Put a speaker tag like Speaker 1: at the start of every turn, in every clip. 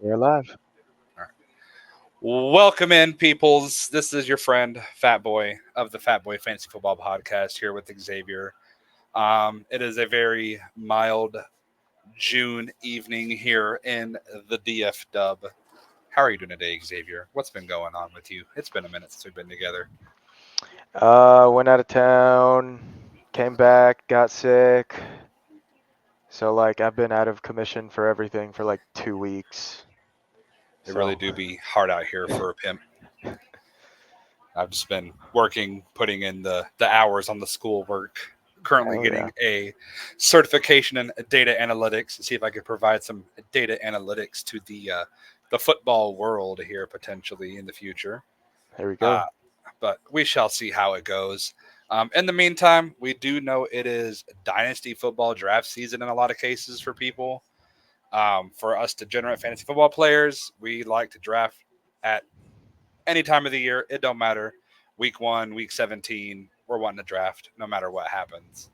Speaker 1: We're live.
Speaker 2: All right. Welcome in, peoples. This is your friend Fat Boy of the Fat Boy Fantasy Football Podcast here with Xavier. It is a very mild June evening here in the DF Dub. How are you doing today, Xavier? What's been going on with you? It's been a minute since we've been together.
Speaker 1: Went out of town, came back, got sick. So I've been out of commission for everything for like 2 weeks.
Speaker 2: They really
Speaker 1: So
Speaker 2: do be hard out here for a pimp. I've just been working, putting in the hours on the school work. Currently
Speaker 1: hell yeah.
Speaker 2: getting a certification in data analytics to see if I could provide some data analytics to the football world here potentially in the future.
Speaker 1: Here we
Speaker 2: Uh,
Speaker 1: go.
Speaker 2: but we shall see how it goes. In the meantime, we do know it is dynasty football draft season in a lot of cases for people. For us to generate fantasy football players, we like to draft at any time of the year. It don't matter. Week 1, week 17, we're wanting to draft no matter what happens.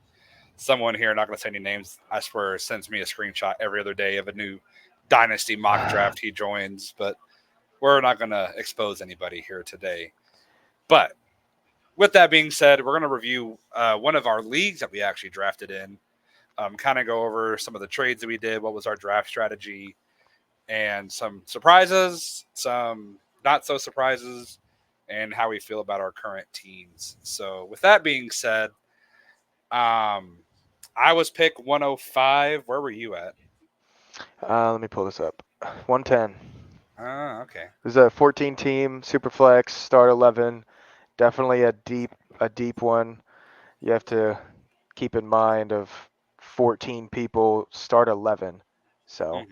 Speaker 2: Someone here, not going to say any names, I swear, sends me a screenshot every other day of a new dynasty mock draft he joins, but we're not going to expose anybody here today. But with that being said, we're going to review one of our leagues that we actually drafted in, kind of go over some of the trades that we did, what was our draft strategy, and some surprises, some not so surprises, and how we feel about our current teams. So, with that being said, I was pick 105. Where were you at?
Speaker 1: Let me pull this up. 110.
Speaker 2: Okay.
Speaker 1: This is a 14 team super flex start 11. Definitely a deep one. You have to keep in mind of 14 people start 11. So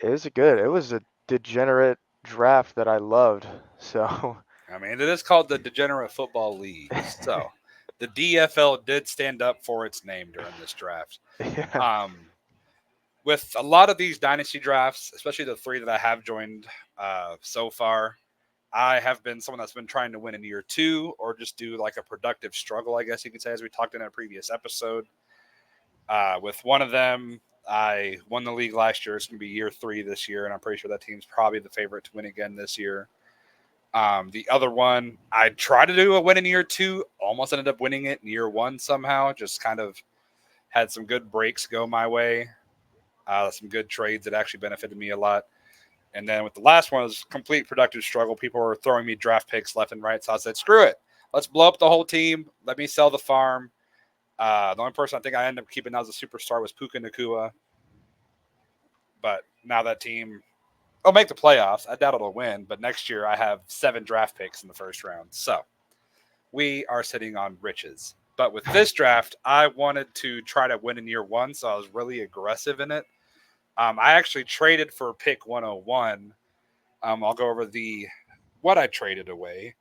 Speaker 2: Mm-hmm.
Speaker 1: it was a degenerate draft that I loved. So
Speaker 2: I mean, it is called the Degenerate Football League. So, the DFL did stand up for its name during this draft.
Speaker 1: yeah.
Speaker 2: Um, with a lot of these dynasty drafts, especially the three that I have joined so far, I have been someone that's been trying to win in year two or just do like a productive struggle, I guess you could say, as we talked in a previous episode. With one of them, I won the league last year. It's going to be year three this year, and I'm pretty sure that team's probably the favorite to win again this year. The other one, I tried to do a win in year two, almost ended up winning it in year one somehow. Just kind of had some good breaks go my way, some good trades that actually benefited me a lot. And then with the last one, it was complete productive struggle. People were throwing me draft picks left and right. So I said, screw it. Let's blow up the whole team. Let me sell the farm. The only person I think I ended up keeping as a superstar was Puka Nakua. But now that team will make the playoffs. I doubt it'll win. But next year, I have 7 draft picks in the first round. So we are sitting on riches. But with this draft, I wanted to try to win in year one. So I was really aggressive in it. I actually traded for pick 101. I'll go over the what I traded away.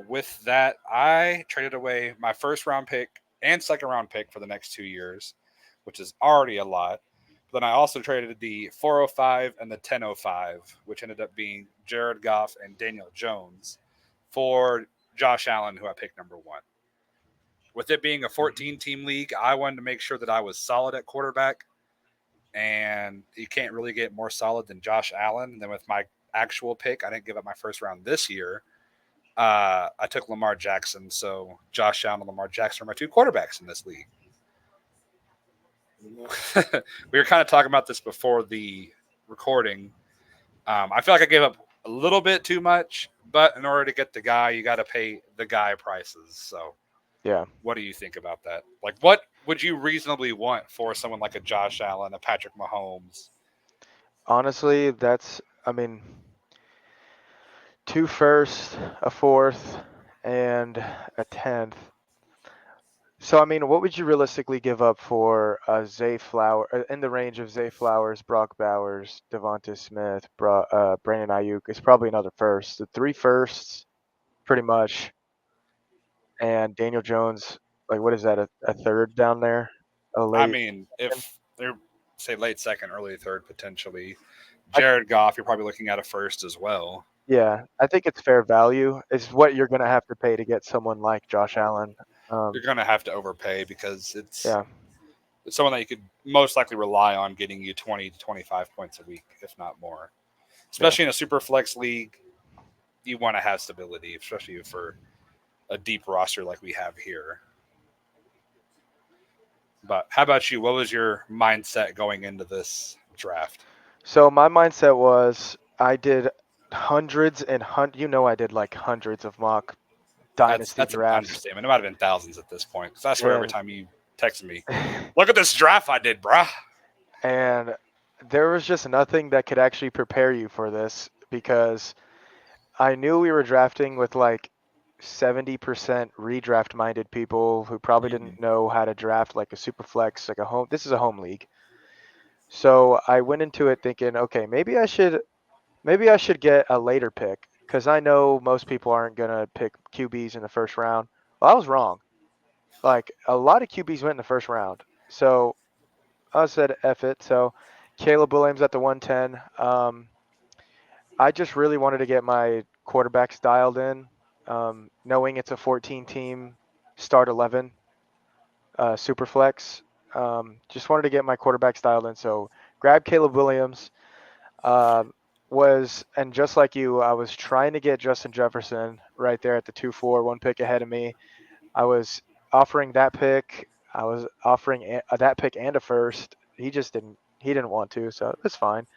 Speaker 2: With that, I traded away my first round pick and second round pick for the next 2 years, which is already a lot. But then I also traded the 405 and the 1005, which ended up being Jared Goff and Daniel Jones for Josh Allen, who I picked number one. With it being a 14 team league, I wanted to make sure that I was solid at quarterback, and you can't really get more solid than Josh Allen. And then with my actual pick, I didn't give up my first round this year. I took Lamar Jackson. So Josh Allen and Lamar Jackson are my two quarterbacks in this league. We were kind of talking about this before the recording. I feel like I gave up a little bit too much, but in order to get the guy, you got to pay the guy prices. So,
Speaker 1: Yeah.
Speaker 2: what do you think about that? Like, what would you reasonably want for someone like a Josh Allen, a Patrick Mahomes?
Speaker 1: Honestly, I mean, two first, a fourth, and a tenth. So I mean, what would you realistically give up for Zay Flower in the range of Zay Flowers, Brock Bowers, Devonta Smith, Brandon Ayuk? It's probably another first. The three firsts, pretty much, and Daniel Jones. Like, what is that? A third down there? A
Speaker 2: I
Speaker 1: late
Speaker 2: mean,
Speaker 1: second?
Speaker 2: if they're say late second, early third, potentially.
Speaker 1: I,
Speaker 2: Jared Goff, you're probably looking at a first as well.
Speaker 1: yeah, I think it's fair value. It's what you're gonna have to pay to get someone like Josh Allen.
Speaker 2: You're going to have to overpay because it's
Speaker 1: Yeah,
Speaker 2: It's someone that you could most likely rely on getting you 20 to 25 points a week, if not more.
Speaker 1: Yeah.
Speaker 2: Especially in a super flex league, you want to have stability, especially for a deep roster like we have here. But how about you? What was your mindset going into this draft?
Speaker 1: So my mindset was I did hundreds and I did like hundreds of mock
Speaker 2: That's
Speaker 1: dynasty
Speaker 2: that's an
Speaker 1: drafts,
Speaker 2: understatement. It might have been thousands at this point. Because I swear, every
Speaker 1: and
Speaker 2: time you text me, look at this draft I did, bruh.
Speaker 1: and there was just nothing that could actually prepare you for this because I knew we were drafting with like 70% redraft minded people who probably
Speaker 2: Mm-hmm.
Speaker 1: didn't know how to draft like a super flex, like a home. This is a home league. So I went into it thinking, okay, maybe I should get a later pick because I know most people aren't gonna pick QBs in the first round. Well, I was wrong. Like a lot of QBs went in the first round. So I said F it. So Caleb Williams at the 110. I just really wanted to get my quarterbacks dialed in, knowing it's a 14 team start 11 super flex. Just wanted to get my quarterbacks dialed in. So grab Caleb Williams. Uh, and just like you, I was trying to get Justin Jefferson right there at the 2-4, one pick ahead of me. I was offering that pick. I was offering that pick and a first. He just didn't. He didn't want to, so that's fine.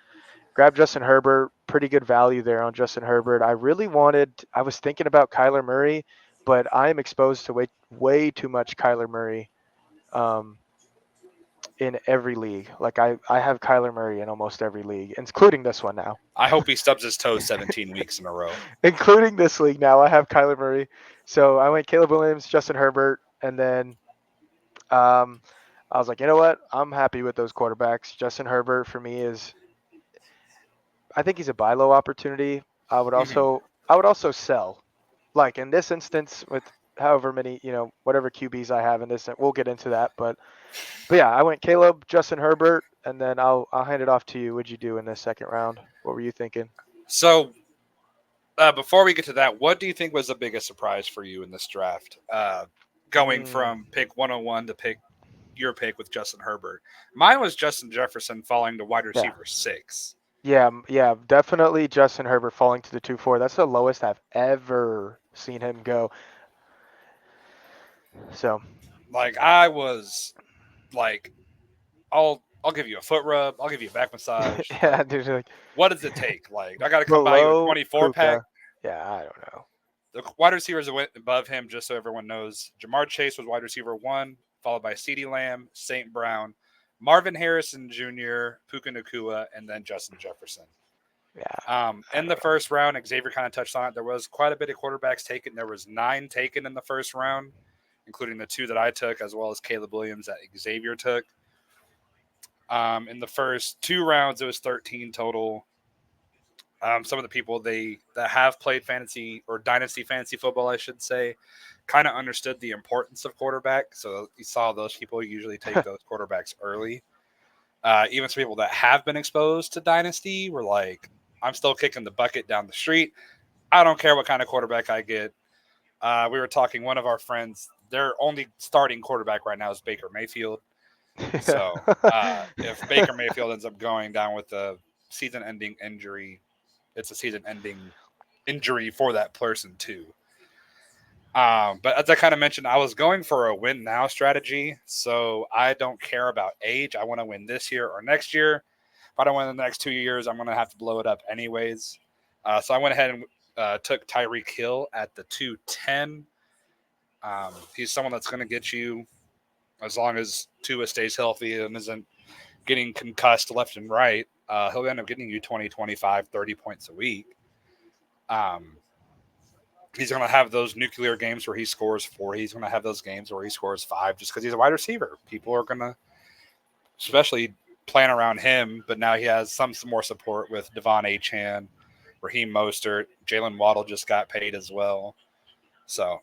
Speaker 1: Grab Justin Herbert. Pretty good value there on Justin Herbert. I really wanted. I was thinking about Kyler Murray, but I am exposed to way too much Kyler Murray um, in every league. Like I have Kyler Murray in almost every league, including this one now.
Speaker 2: I hope he stubs his toes 17 weeks in a row.
Speaker 1: Including this league now, I have Kyler Murray. So I went Caleb Williams, Justin Herbert, and then um, I was like, you know what? I'm happy with those quarterbacks. Justin Herbert for me is, I think he's a buy low opportunity. I would
Speaker 2: Mm-hmm.
Speaker 1: also, I would also sell. Like in this instance, with however many, whatever QBs I have in this, we'll get into that. But yeah, I went Caleb, Justin Herbert, and then I'll hand it off to you. What'd you do in this second round? What were you thinking?
Speaker 2: So, before we get to that, what do you think was the biggest surprise for you in this draft? Going
Speaker 1: Mm,
Speaker 2: from pick 101 to pick your pick with Justin Herbert. Mine was Justin Jefferson falling to wide
Speaker 1: yeah.
Speaker 2: receiver 6.
Speaker 1: Yeah, yeah, definitely Justin Herbert falling to the 2-4. That's the lowest I've ever seen him go. So,
Speaker 2: Like I was like, I'll give you a foot rub, I'll give you a back massage.
Speaker 1: yeah,
Speaker 2: Like,
Speaker 1: dude, like
Speaker 2: what does it take? Like, I got to come by you a
Speaker 1: below
Speaker 2: 24 pack.
Speaker 1: Puka. Yeah, I don't know.
Speaker 2: The wide receivers that went above him, just so everyone knows, Jamar Chase was wide receiver 1, followed by CeeDee Lamb, St. Brown, Marvin Harrison Jr., Puka Nakua, and then Justin Jefferson.
Speaker 1: Yeah, I
Speaker 2: In the
Speaker 1: don't know.
Speaker 2: first round, Xavier kind of touched on it. There was quite a bit of quarterbacks taken. There was 9 taken in the first round, including the 2 that I took, as well as Caleb Williams that Xavier took. In the first 2 rounds, it was 13 total. Some of the people that have played fantasy or dynasty fantasy football, I should say, kind of understood the importance of quarterback. So you saw those people usually take those quarterbacks early. Even some people that have been exposed to dynasty were like, "I'm still kicking the bucket down the street. I don't care what kind of quarterback I get." We were talking. One of our friends, their only starting quarterback right now is Baker Mayfield. So if Baker Mayfield ends up going down with a season-ending injury, it's a season-ending injury for that person too. But as I kind of mentioned, I was going for a win now strategy. So I don't care about age. I want to win this year or next year. If I don't win in the next 2 years, I'm going to have to blow it up anyways. So I went ahead and took Tyreek Hill at the 210. He's someone that's going to get you, as long as Tua stays healthy and isn't getting concussed left and right, he'll end up getting you 20, 25, 30 points a week. Um, he's going to have those nuclear games where he scores 4. He's going to have those games where he scores 5 just because he's a wide receiver. People are going to, especially plan around him, but now he has some more support with Devon Achane, Raheem Mostert, Jalen Waddle just got paid as well. So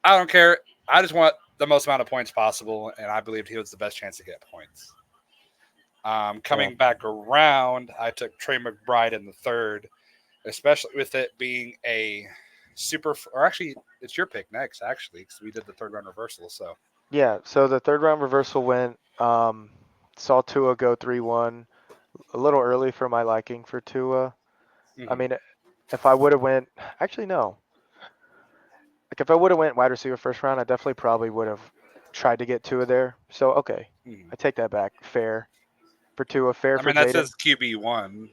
Speaker 2: I don't care. I just want the most amount of points possible, and I believed he was the best chance to get points.
Speaker 1: yeah,
Speaker 2: Coming back around, I took Trey McBride in the third, especially with it being a super, or actually, it's your pick next, actually, because we did the third round reversal. So,
Speaker 1: yeah. So the third round reversal went. Um, saw Tua go 3-1, a little early for my liking for Tua. I
Speaker 2: Hmm.
Speaker 1: mean, if I would have went, actually no, like if I would have went wide receiver first round, I definitely probably would have tried to get Tua there. So okay,
Speaker 2: Hmm.
Speaker 1: I take that back. Fair for Tua, fair
Speaker 2: I
Speaker 1: for
Speaker 2: mean, that
Speaker 1: Jaden.
Speaker 2: says QB1,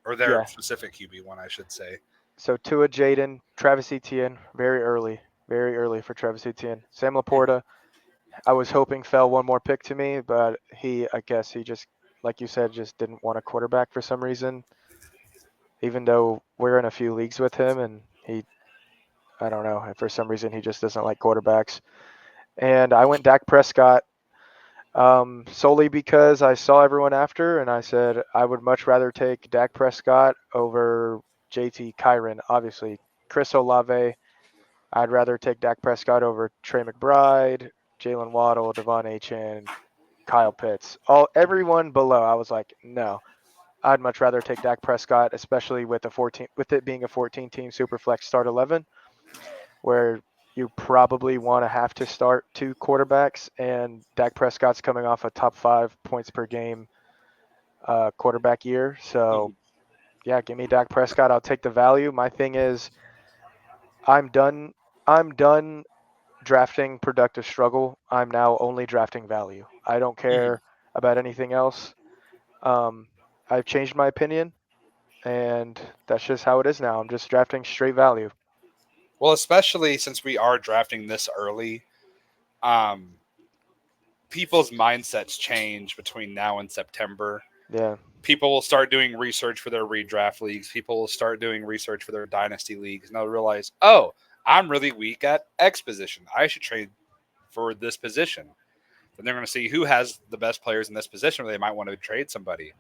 Speaker 2: or their
Speaker 1: Yeah.
Speaker 2: specific QB1, I should say.
Speaker 1: So Tua, Jaden, Travis Etienne, very early for Travis Etienne. Sam
Speaker 2: Hmm.
Speaker 1: Laporta, I was hoping fell one more pick to me, but I guess he just, like you said, just didn't want a quarterback for some reason. Even though we're in a few leagues with him, and I don't know, for some reason he just doesn't like quarterbacks. And I went Dak Prescott solely because I saw everyone after, and I said I would much rather take Dak Prescott over JT Kyron. Obviously, Chris Olave. I'd rather take Dak Prescott over Trey McBride, Jalen Waddle, Devon Achane, Kyle Pitts. Everyone below, I was like, no. I'd much rather take Dak Prescott, especially with it being a 14 team superflex start 11, where you probably want to have to start two quarterbacks, and Dak Prescott's coming off a top 5 points per game quarterback year. So
Speaker 2: Hmm.
Speaker 1: yeah, give me Dak Prescott. I'll take the value. My thing is, I'm done. I'm done drafting productive struggle. I'm now only drafting value. I don't
Speaker 2: Hmm.
Speaker 1: care about anything else. Um, I've changed my opinion, and that's just how it is now. I'm just drafting straight value.
Speaker 2: Well, especially since we are drafting this early, um, people's mindsets change between now and September.
Speaker 1: Yeah,
Speaker 2: People will start doing research for their redraft leagues. People will start doing research for their dynasty leagues, and they'll realize, oh, I'm really weak at X position. I should trade for this position. Then they're going to see who has the best players in this position where they might want to trade somebody.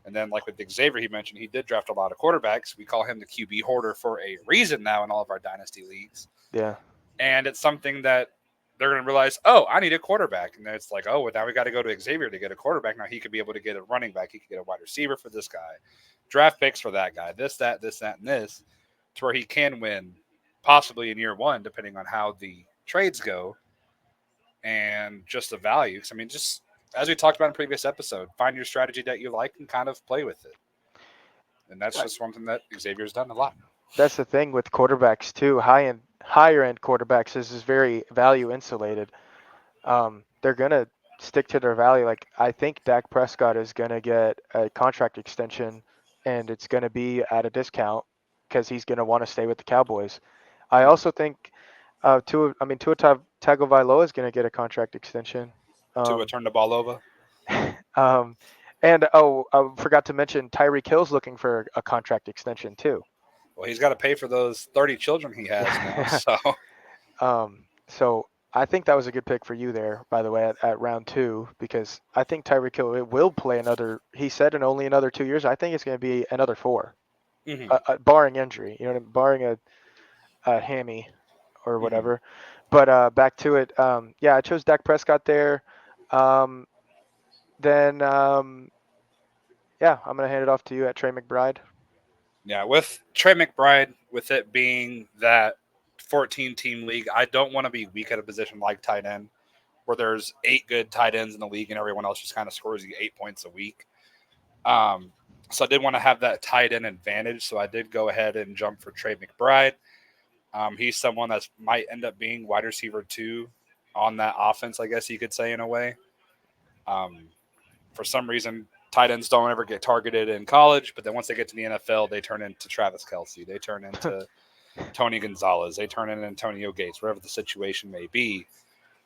Speaker 2: And then, like with Xavier, he mentioned he did draft a lot of quarterbacks. We call him the QB hoarder for a reason now in all of our dynasty leagues.
Speaker 1: yeah,
Speaker 2: And it's something that they're going to realize, oh, I need a quarterback. And then it's like, oh, well, now we got to go to Xavier to get a quarterback. Now he could be able to get a running back. He could get a wide receiver for this guy, draft picks for that guy, this, that, and this, to where he can win possibly in year one, depending on how the trades go and just the value. 'Cause, I mean, just as we talked about in previous episode, find your strategy that you like and kind of play with it. And that's
Speaker 1: Uh,
Speaker 2: just something that Xavier's done a lot.
Speaker 1: that's the thing with quarterbacks too. Higher end quarterbacks is very value insulated. They're gonna stick to their value. Like I think Dak Prescott is gonna get a contract extension, and it's gonna be at a discount because he's gonna want to stay with the Cowboys. I
Speaker 2: Mm-hmm.
Speaker 1: also think Tua Tagovailoa is gonna get a contract extension.
Speaker 2: To
Speaker 1: Um,
Speaker 2: turn the ball over.
Speaker 1: um, and oh, I forgot to mention Tyreek Hill's looking for a contract extension too.
Speaker 2: Well, he's got to pay for those 30 children he has now. So,
Speaker 1: So I think that was a good pick for you there, by the way, at round two, because I think Tyreek Hill will play another. He said in only another 2 years. I think it's going to be another four,
Speaker 2: mm-hmm,
Speaker 1: barring injury. You know, what I mean? Barring a hammy or
Speaker 2: mm-hmm.
Speaker 1: whatever. But back to it. Yeah, I chose Dak Prescott there. Um, then yeah, I'm going to hand it off to you at Trey McBride.
Speaker 2: Yeah, with Trey McBride, with it being that 14 team league, I don't want to be weak at a position like tight end, where there's 8 good tight ends in the league and everyone else just kind of scores you 8 points a week. Um, so I did want to have that tight end advantage. So I did go ahead and jump for Trey McBride. He's someone that might end up being wide receiver two on that offense, I guess you could say in a way. Um, for some reason, tight ends don't ever get targeted in college, but then once they get to the NFL, they turn into Travis Kelsey, they turn into Tony Gonzalez, they turn into Antonio Gates, whatever the situation may be.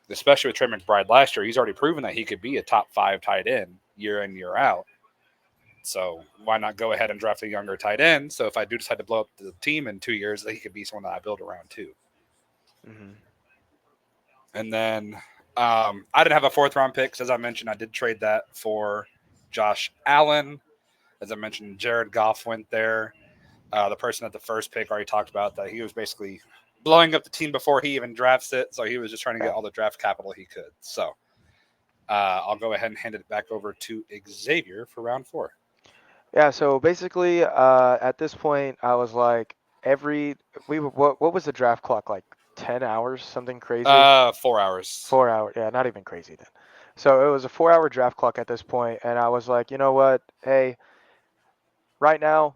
Speaker 2: Especially with Trey McBride last year, he's already proven that he could be a top 5 tight end year in, year out. So why not go ahead and draft a younger tight end? So if I do decide to blow up the team in 2 years, he could be someone that I build around too.
Speaker 1: Hmm.
Speaker 2: And then I didn't have a fourth round pick. 'Cause as I mentioned, I did trade that for Josh Allen. As I mentioned, Jared Goff went there. The person at the first pick already talked about that he was basically blowing up the team before he even drafts it. So he was just trying to get
Speaker 1: Yeah.
Speaker 2: all the draft capital he could. So I'll go ahead and hand it back over to Xavier for round four.
Speaker 1: Yeah. So basically, at this point, I was like, what was the draft clock like? 10 hours, something crazy.
Speaker 2: 4 hours.
Speaker 1: 4 hours. Yeah, not even crazy then. So it was a 4-hour draft clock at this point, and I was like, you know what? Hey, right now,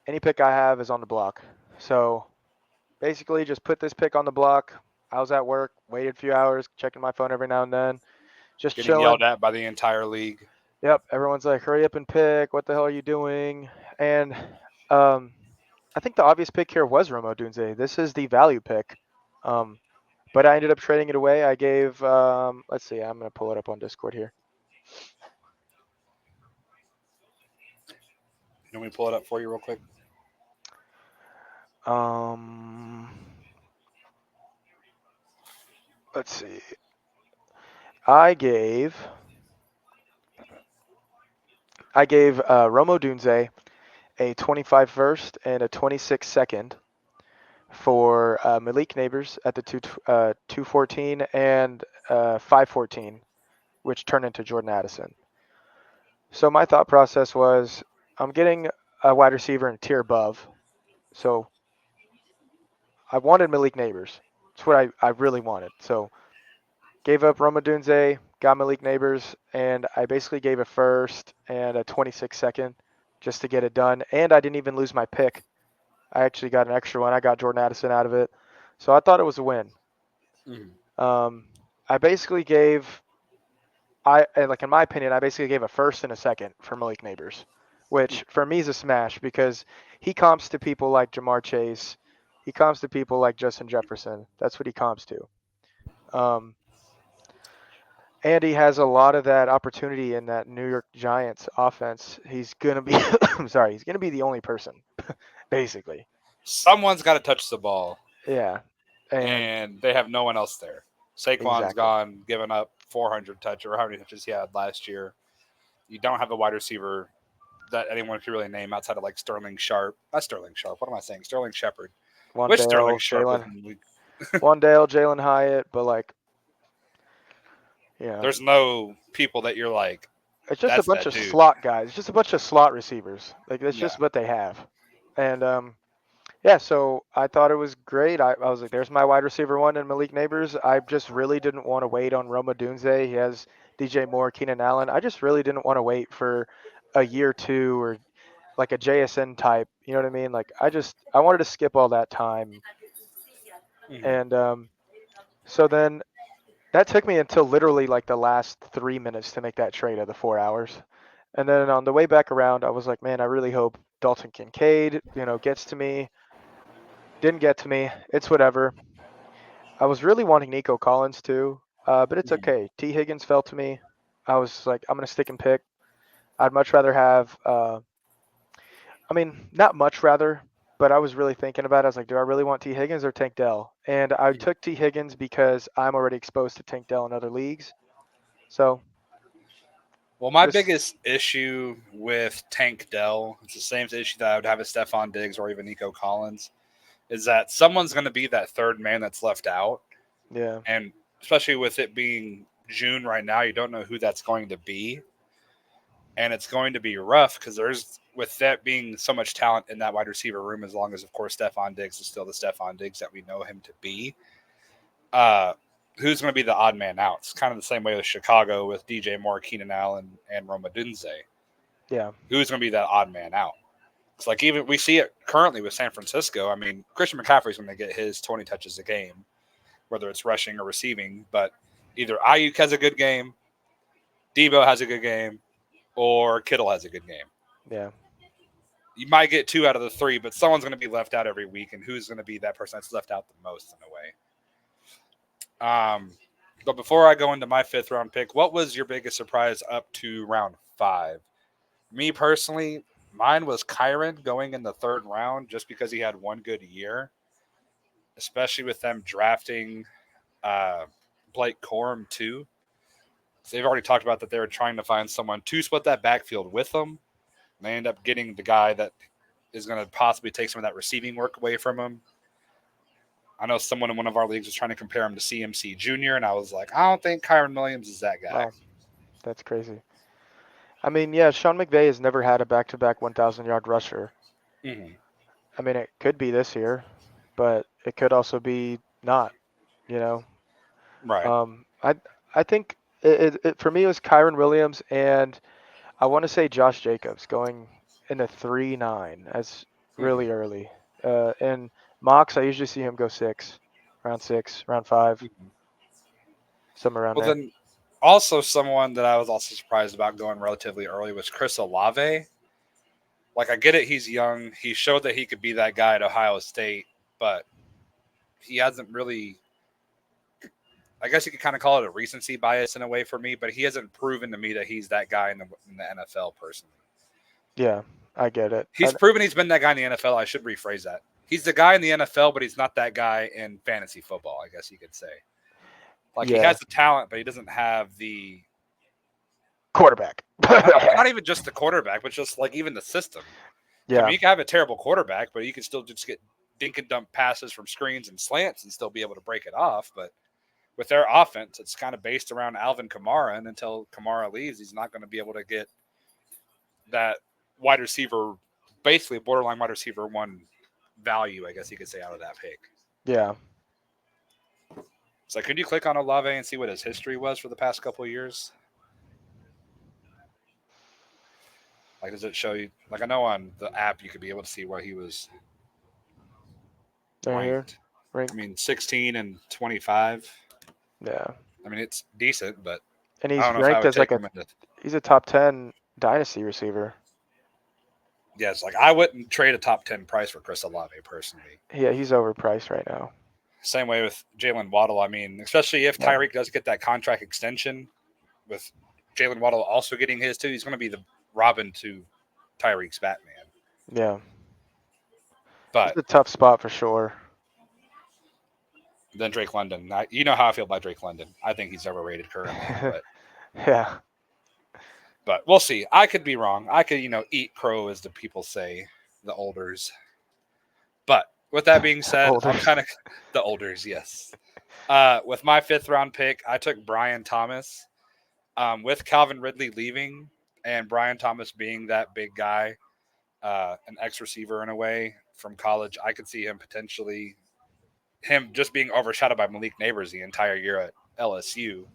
Speaker 1: any pick I have is on the block. So basically, just put this pick on the block. I was at work, waited a few hours, checking my phone every now and then, just
Speaker 2: Getting
Speaker 1: chilling.
Speaker 2: yelled at by the entire league.
Speaker 1: Yep, everyone's like, hurry up and pick. What the hell are you doing? And um, I think the obvious pick here was Romo Dunze. This is the value pick. Um, but I ended up trading it away. I gave, let's see, I'm going to pull it up on Discord here.
Speaker 2: Let me pull it up for you real quick.
Speaker 1: Um, let's see. I gave Romo Dunze a 25 first and a 26 second for Malik Neighbors at the 214 and 514, which turned into Jordan Addison. So my thought process was I'm getting a wide receiver in a tier above. So I wanted Malik Neighbors. That's what I really wanted. So gave up Roma Dunze, got Malik Neighbors, and I basically gave a first and a 26 second just to get it done. And I didn't even lose my pick. I actually got an extra one. I got Jordan Addison out of it. So I thought it was a win.
Speaker 2: Mm-hmm.
Speaker 1: Um, I basically gave like in my opinion, I basically gave a first and a second for Malik Neighbors, which for me is a smash because he comps to people like Jamar Chase, he comps to people like Justin Jefferson. That's what he comps to. Um, and he has a lot of that opportunity in that New York Giants offense. He's gonna be, I'm sorry, he's gonna be the only person, basically.
Speaker 2: Someone's got to touch the ball,
Speaker 1: Yeah, and
Speaker 2: and they have no one else there. Saquon's
Speaker 1: exactly.
Speaker 2: gone, given up 400 touches or how many touches he had last year. You don't have a wide receiver that anyone can really name outside of like Sterling Sharp. Not Sterling Sharp. What am I saying? Sterling Shepard. Wish Sterling
Speaker 1: Wandale,
Speaker 2: Sharp was
Speaker 1: Jalen,
Speaker 2: in the league.
Speaker 1: Wandale, Jalen Hyatt, but like, yeah,
Speaker 2: There's no people that you're like,
Speaker 1: it's just a
Speaker 2: that's
Speaker 1: bunch
Speaker 2: that
Speaker 1: of
Speaker 2: dude.
Speaker 1: slot guys. It's just a bunch of slot receivers. Like that's
Speaker 2: Yeah.
Speaker 1: just what they have. And yeah, so I thought it was great. I was like, there's my wide receiver one and Malik Neighbors. I just really didn't want to wait on Roma Dunze. He has DJ Moore, Keenan Allen. I just really didn't want to wait for a year two or like a JSN type. You know what I mean? Like I wanted to skip all that time.
Speaker 2: Mm-hmm.
Speaker 1: And so then that took me until literally like the last 3 minutes to make that trade of the 4 hours. And then on the way back around, I was like, man, I really hope Dalton Kincaid, gets to me. Didn't get to me. It's whatever. I was really wanting Nico Collins too, but it's
Speaker 2: Mm-hmm.
Speaker 1: okay. T. Higgins fell to me. I was like, I'm gonna stick and pick. I'd much rather have. I mean, not much rather, but I was really thinking about it. I was like, do I really want T. Higgins or Tank Dell? And I took T. Higgins because I'm already exposed to Tank Dell in other leagues. So
Speaker 2: Well, my
Speaker 1: just
Speaker 2: biggest issue with Tank Dell, it's the same issue that I would have with Stephon Diggs or even Nico Collins, is that someone's going to be that third man that's left out.
Speaker 1: yeah,
Speaker 2: And especially with it being June right now, you don't know who that's going to be. And it's going to be rough because there's, with that being so much talent in that wide receiver room, as long as, of course, Stephon Diggs is still the Stephon Diggs that we know him to be, uh, who's going to be the odd man out? It's kind of the same way with Chicago with DJ Moore, Keenan Allen, and Roma Dunze.
Speaker 1: yeah,
Speaker 2: Who's going to be that odd man out? It's like even we see it currently with San Francisco. I mean, Christian McCaffrey's going to get his 20 touches a game, whether it's rushing or receiving. But either Ayuk has a good game, Debo has a good game, or Kittle has a good game.
Speaker 1: yeah,
Speaker 2: You might get two out of the three, but someone's going to be left out every week, and who's going to be that person that's left out the most in a way? But before I go into my fifth round pick, what was your biggest surprise up to round five? Me personally, mine was Kyron going in the third round just because he had one good year, especially with them drafting uh, Blake Corum too. So they've already talked about that they were trying to find someone to split that backfield with them. And they end up getting the guy that is going to possibly take some of that receiving work away from him. I know someone in one of our leagues was trying to compare him to CMC Jr., and I was like, I don't think Kyron Williams is that guy.
Speaker 1: wow, that's crazy. I mean, yeah, Sean McVay has never had a back-to-back 1,000-yard rusher.
Speaker 2: Mm-hmm.
Speaker 1: I mean, it could be this year, but it could also be not. You know,
Speaker 2: Right.
Speaker 1: I think For me, it was Kyron Williams and I want to say Josh Jacobs going in a 3-9. That's really
Speaker 2: Mhm,
Speaker 1: early. And Mox, I usually see him go six, round five,
Speaker 2: mhm.
Speaker 1: somewhere around
Speaker 2: Well,
Speaker 1: there.
Speaker 2: then also someone that I was also surprised about going relatively early was Chris Olave. Like I get it, he's young. He showed that he could be that guy at Ohio State, but he hasn't really. I guess you could kind of call it a recency bias in a way for me, but he hasn't proven to me that he's that guy in the NFL personally.
Speaker 1: Yeah, I get it.
Speaker 2: He's proven he's been that guy in the NFL. I should rephrase that. He's the guy in the NFL, but he's not that guy in fantasy football. I guess you could say. Like he
Speaker 1: Yeah,
Speaker 2: has the talent, but he doesn't have the
Speaker 1: quarterback.
Speaker 2: not even just the quarterback, but just like even the system. I
Speaker 1: Yeah,
Speaker 2: mean, you can have a terrible quarterback, but you can still just get dink and dump passes from screens and slants and still be able to break it off. But with their offense, it's kind of based around Alvin Kamara, and until Kamara leaves, he's not going to be able to get that wide receiver, basically borderline wide receiver one value, I guess you could say, out of that pick.
Speaker 1: yeah.
Speaker 2: So could you click on Olave and see what his history was for the past couple of years? Like, does it show you? Like, I know on the app you could be able to see where he was
Speaker 1: Right here,
Speaker 2: ranked. I
Speaker 1: ranked.
Speaker 2: mean, 16 and 25.
Speaker 1: Yeah,
Speaker 2: I mean, it's decent, but
Speaker 1: and
Speaker 2: I
Speaker 1: he's
Speaker 2: don't know if I
Speaker 1: ranked
Speaker 2: would
Speaker 1: as like
Speaker 2: take
Speaker 1: a
Speaker 2: him into.
Speaker 1: he's a top 10 dynasty receiver.
Speaker 2: Yeah, it's like I wouldn't trade a top 10 price for Chris Olave personally.
Speaker 1: Yeah, he's overpriced right now.
Speaker 2: Same way with Jalen Waddle. I mean, especially if
Speaker 1: Yeah,
Speaker 2: Tyreek does get that contract extension, with Jalen Waddle also getting his too, he's going to be the Robin to Tyreek's Batman.
Speaker 1: yeah. It's
Speaker 2: But
Speaker 1: a tough spot for sure.
Speaker 2: then Drake London, you know how I feel about Drake London. I think he's overrated currently,
Speaker 1: Yeah,
Speaker 2: but we'll see. I could be wrong. I could eat crow as the people say, the olders. But with that being said, I'll
Speaker 1: Olders.
Speaker 2: kind of the olders, yes. With my fifth round pick, I took Brian Thomas. With Calvin Ridley leaving and Brian Thomas being that big guy, an ex receiver in a way from college, I could see him potentially him just being overshadowed by Malik Neighbors the entire year at LSU,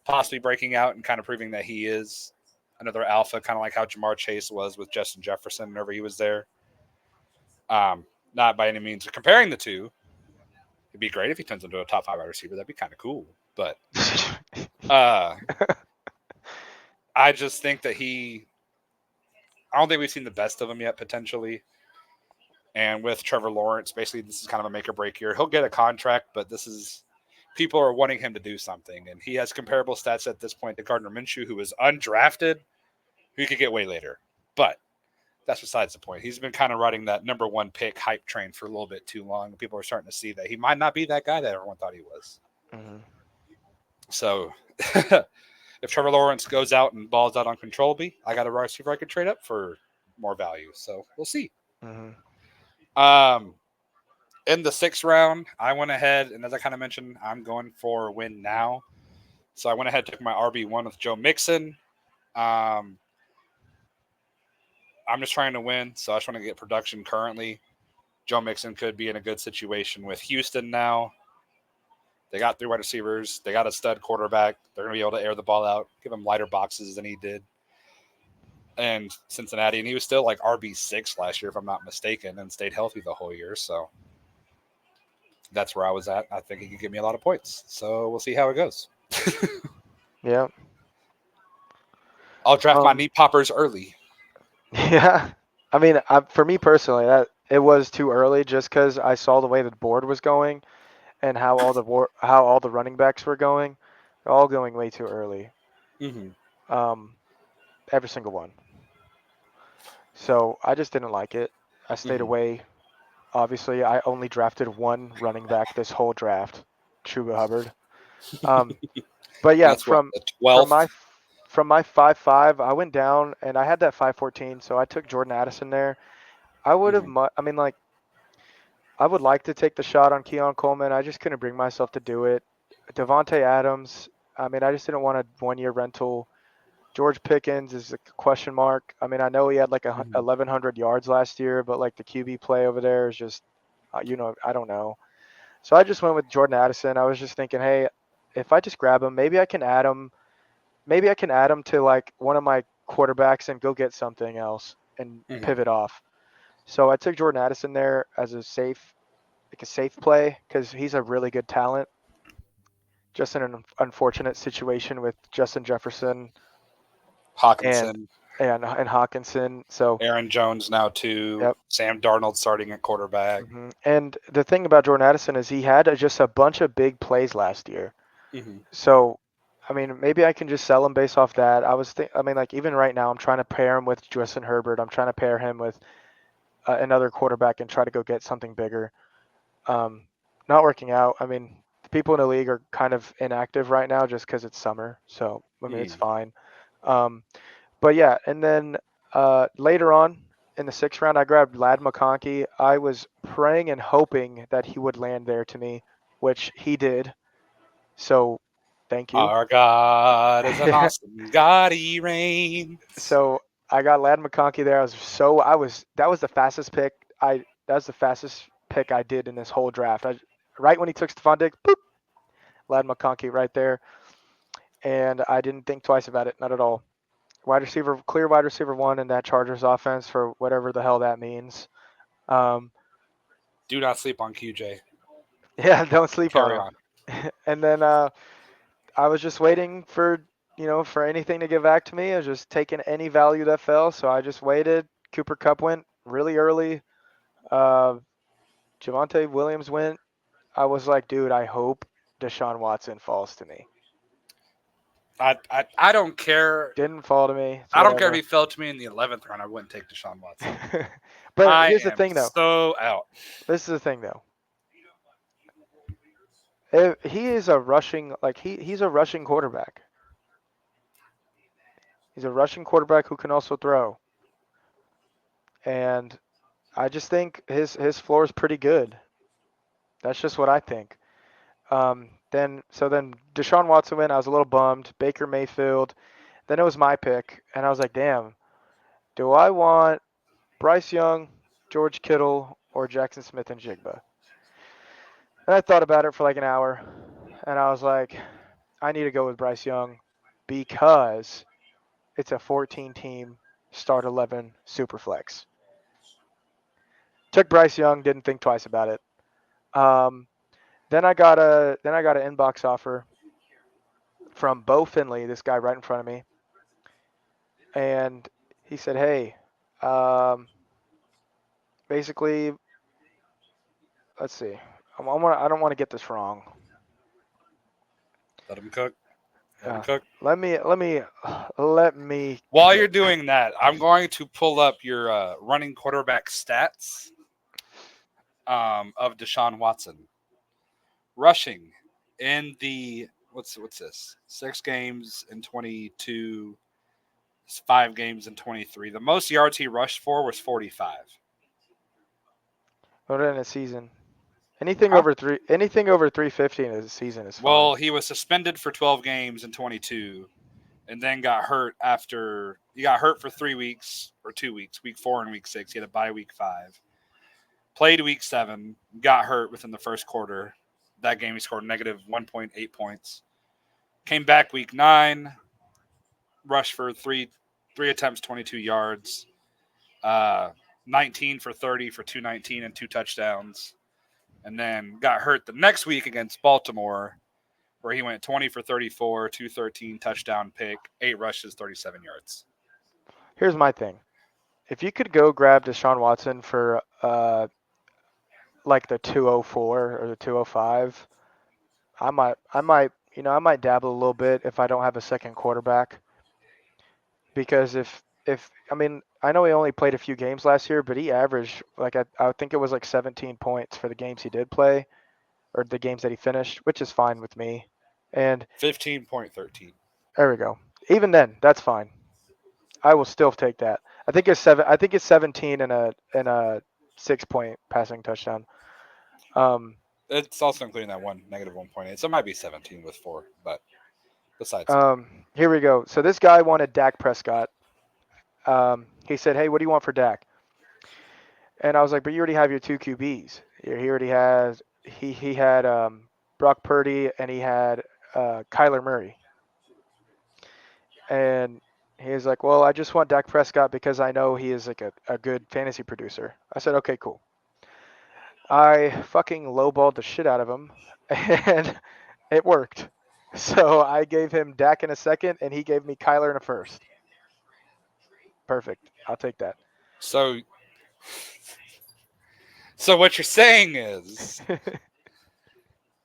Speaker 2: possibly breaking out and kind of proving that he is another alpha, kind of like how Jamar Chase was with Justin Jefferson whenever he was there. Not by any means comparing the two. It'd be great if he turns into a top 5 wide receiver. That'd be kind of cool. But uh, I just think that I don't think we've seen the best of him yet, potentially. And with Trevor Lawrence, basically, this is kind of a make or break year. He'll get a contract, but people are wanting him to do something. And he has comparable stats at this point to Gardner Minshew, who was undrafted, who you could get way later. But that's besides the point. He's been kind of riding that number one pick hype train for a little bit too long. People are starting to see that he might not be that guy that everyone thought he was.
Speaker 1: Mhm.
Speaker 2: So if Trevor Lawrence goes out and balls out uncontrollably, I got a wide receiver I could trade up for more value. So we'll see.
Speaker 1: Mhm.
Speaker 2: Um, in the sixth round, I went ahead, and as I kind of mentioned, I'm going for a win now. So I went ahead and took my RB1 with Joe Mixon. Um, I'm just trying to win, so I just want to get production currently. Joe Mixon could be in a good situation with Houston now. They got 3 wide receivers. They got a stud quarterback. They're going to be able to air the ball out, give him lighter boxes than he did. And Cincinnati, and he was still like RB6 last year, if I'm not mistaken, and stayed healthy the whole year. So that's where I was at. I think he could give me a lot of points. So we'll see how it goes.
Speaker 1: Yeah.
Speaker 2: I'll draft my
Speaker 1: Um.
Speaker 2: knee poppers early.
Speaker 1: Yeah. I mean, for me personally, that it was too early just because I saw the way the board was going and how all the running backs were going. They're all going way too early.
Speaker 2: Mm-hmm.
Speaker 1: Um, every single one. So I just didn't like it. I stayed
Speaker 2: Mm-hmm.
Speaker 1: away. Obviously, I only drafted one running back this whole draft, Chuba Hubbard. Um, but
Speaker 2: And
Speaker 1: yeah,
Speaker 2: that's what, the
Speaker 1: from my
Speaker 2: 12th?
Speaker 1: from my 5-5, I went down and I had that 5-14, so I took Jordan Addison there. I would have,
Speaker 2: Mm-hmm.
Speaker 1: I mean, like I would like to take the shot on Keon Coleman. I just couldn't bring myself to do it. Devonte Adams. I mean, I just didn't want a 1-year rental. George Pickens is a question mark. I mean, I know he had like
Speaker 2: Mm-hmm.
Speaker 1: 1,100 yards last year, but like the QB play over there is just, I don't know. So I just went with Jordan Addison. I was just thinking, hey, if I just grab him, maybe I can add him. maybe I can add him to like one of my quarterbacks and go get something else and
Speaker 2: Mhm.
Speaker 1: pivot off. So I took Jordan Addison there as a safe, like a safe play because he's a really good talent. Just in an unfortunate situation with Justin Jefferson and
Speaker 2: Hawkinson,
Speaker 1: and Hawkinson. So
Speaker 2: Aaron Jones now too.
Speaker 1: yep.
Speaker 2: Sam Darnold starting at quarterback.
Speaker 1: And the thing about Jordan Addison is he had just a bunch of big plays last year.
Speaker 2: Hmm.
Speaker 1: So, I mean, maybe I can just sell him based off that. I mean, like even right now, I'm trying to pair him with Justin Herbert. I'm trying to pair him with another quarterback and try to go get something bigger. Um, Not working out. I mean, the people in the league are kind of inactive right now just because it's summer. So, I mean, it's
Speaker 2: Mm.
Speaker 1: fine. Um, but yeah, and then later on in the sixth round, I grabbed Lad McConkey. I was praying and hoping that he would land there to me, which he did. So, thank you.
Speaker 2: Our God is an awesome God. He reigns.
Speaker 1: So I got Lad McConkey there. I was that was the fastest pick. That was the fastest pick I did in this whole draft. Right when he took Stephon Diggs, boop, Lad McConkey right there, and I didn't think twice about it, not at all. Wide receiver, clear wide receiver one in that Chargers offense for whatever the hell that means. Um,
Speaker 2: Do not sleep on QJ.
Speaker 1: yeah, don't sleep
Speaker 2: Carry
Speaker 1: on
Speaker 2: on.
Speaker 1: him. And then I was just waiting for for anything to get back to me. I was just taking any value that fell, so I just waited. Cooper Cup went really early. Uh, Javante Williams went. I was like, dude, I hope Deshaun Watson falls to me.
Speaker 2: I don't care.
Speaker 1: Didn't fall to me. It's
Speaker 2: I don't care if
Speaker 1: whatever.
Speaker 2: he fell to me in the 11th round. I wouldn't take Deshaun Watson.
Speaker 1: But
Speaker 2: I
Speaker 1: here's the
Speaker 2: am
Speaker 1: thing, though.
Speaker 2: so out.
Speaker 1: This is the thing, though. If he is a rushing, like he's a rushing quarterback. He's a rushing quarterback who can also throw. And I just think his floor is pretty good. That's just what I think. Then Deshaun Watson went. I was a little bummed. Baker Mayfield. Then it was my pick, and I was like, damn, do I want Bryce Young, George Kittle, or Jackson Smith and Jigba? And I thought about it for like an hour, and I was like, I need to go with Bryce Young because it's a 14 team start 11 super flex. Took Bryce Young, didn't think twice about it. Um, then I got an inbox offer from Bo Finley, this guy right in front of me, and he said, "Hey, um, basically, let's see. I don't want to get this wrong.
Speaker 2: Let him cook. Let him
Speaker 1: Uh,
Speaker 2: cook.
Speaker 1: let me
Speaker 2: While you're
Speaker 1: cook.
Speaker 2: doing that, I'm going to pull up your running quarterback stats of Deshaun Watson. Rushing in the what's this? 6 games in 22, 5 games in 23. The most yards he rushed for was 45.
Speaker 1: Put it in a season.
Speaker 2: Huh?
Speaker 1: Anything over 350 in a season is fine.
Speaker 2: Well, he was suspended for 12 games in 22, and then got hurt after he got hurt for 3 weeks or 2 weeks, week 4 and week 6. He had a bye week 5. Played week 7, got hurt within the first quarter. That game he scored negative 1.8 points. Came back week 9, rushed for three attempts, 22 yards, uh, 19 for 30 for 219 and 2 touchdowns. And then got hurt the next week against Baltimore, where he went 20 for 34, 213 touchdown pick, 8 rushes, 37 yards.
Speaker 1: Here's my thing. If you could go grab Deshaun Watson for like the 204 or the 205, I might dabble a little bit if I don't have a second quarterback because if I mean, I know he only played a few games last year, but he averaged like I think it was like 17 points for the games he did play or the games that he finished, which is fine with me. And
Speaker 2: 15.13.
Speaker 1: there we go. Even then, that's fine. I will still take that. I think it's 17 and a 6 point passing touchdown. Um,
Speaker 2: It's also including that one negative 1.8. So it might be 17 with 4, but besides the point.
Speaker 1: Here we go. So this guy wanted Dak Prescott. He said, "Hey, what do you want for Dak?" And I was like, "But you already have your two QBs. He already has. He had Brock Purdy and he had Kyler Murray." And he was like, well, I just want Dak Prescott because I know he is like a good fantasy producer. I said, okay, cool. I fucking lowballed the shit out of him, and it worked. So I gave him Dak in a second, and he gave me Kyler in a first. Perfect. I'll take that.
Speaker 2: So, so what you're saying is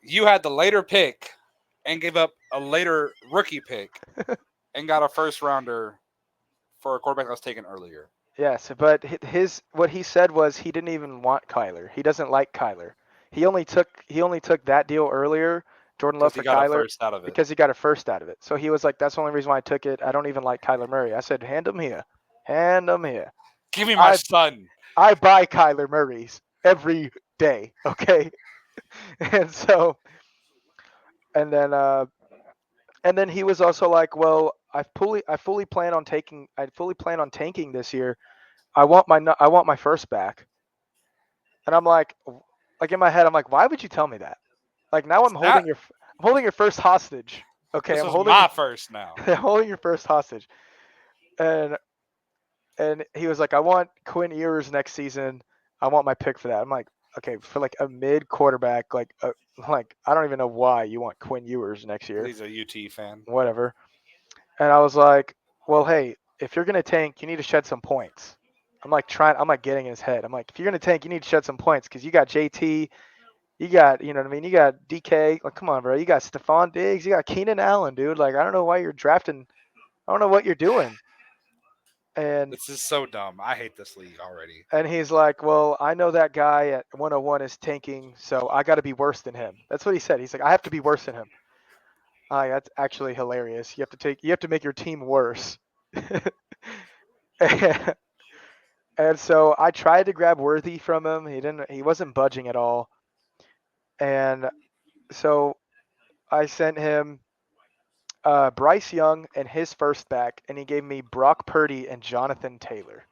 Speaker 2: you had the later pick and gave up a later rookie pick and got a first rounder for a quarterback that was taken earlier
Speaker 1: Yes, but his what he said was he didn't even want Kyler. He doesn't like Kyler. He only took that deal earlier, Jordan Love
Speaker 2: because he
Speaker 1: for
Speaker 2: got a
Speaker 1: Kyler,
Speaker 2: first out of it.
Speaker 1: because he got a first out of it. So he was like, "That's the only reason why I took it. I don't even like Kyler Murray." I said, "Hand him here, hand him here."
Speaker 2: Give me my
Speaker 1: I
Speaker 2: son.
Speaker 1: I buy Kyler Murray's every day, okay? And so and then he was also like, "Well, I fully plan on tanking this year. I want my first back." And I'm like in my head, I'm like, "Why would you tell me that?" Like now
Speaker 2: Now
Speaker 1: I'm holding your first hostage. Okay,
Speaker 2: this
Speaker 1: I'm
Speaker 2: was
Speaker 1: holding
Speaker 2: my first now.
Speaker 1: I'm holding your first hostage. And he was like, "I want Quinn Ewers next season. I want my pick for that." I'm like, "Okay, for like a mid quarterback, like I don't even know why you want Quinn Ewers next
Speaker 2: Because
Speaker 1: year.
Speaker 2: he's a UT fan.
Speaker 1: Whatever." And I was like, "Well, hey, if you're gonna tank, you need to shed some points." I'm like getting in his head. I'm like, if you're gonna tank, you need to shed some points because you got JT, you got, you know what I mean, you got DK. Like, come on, bro. You got Stephon Diggs, you got Keenan Allen, dude. Like, I don't know why you're drafting. I don't know what you're doing. And
Speaker 2: This is so dumb. I hate this league already.
Speaker 1: he's like, well, I know that guy at 101 is tanking, so I got to be worse than him. That's what he said. He's like, I have to be worse than him. That's actually hilarious. You have to make your team worse. And so I tried to grab Worthy from him. He wasn't budging at all. And so I sent him Bryce Young and his first back, and he gave me Brock Purdy and Jonathan Taylor.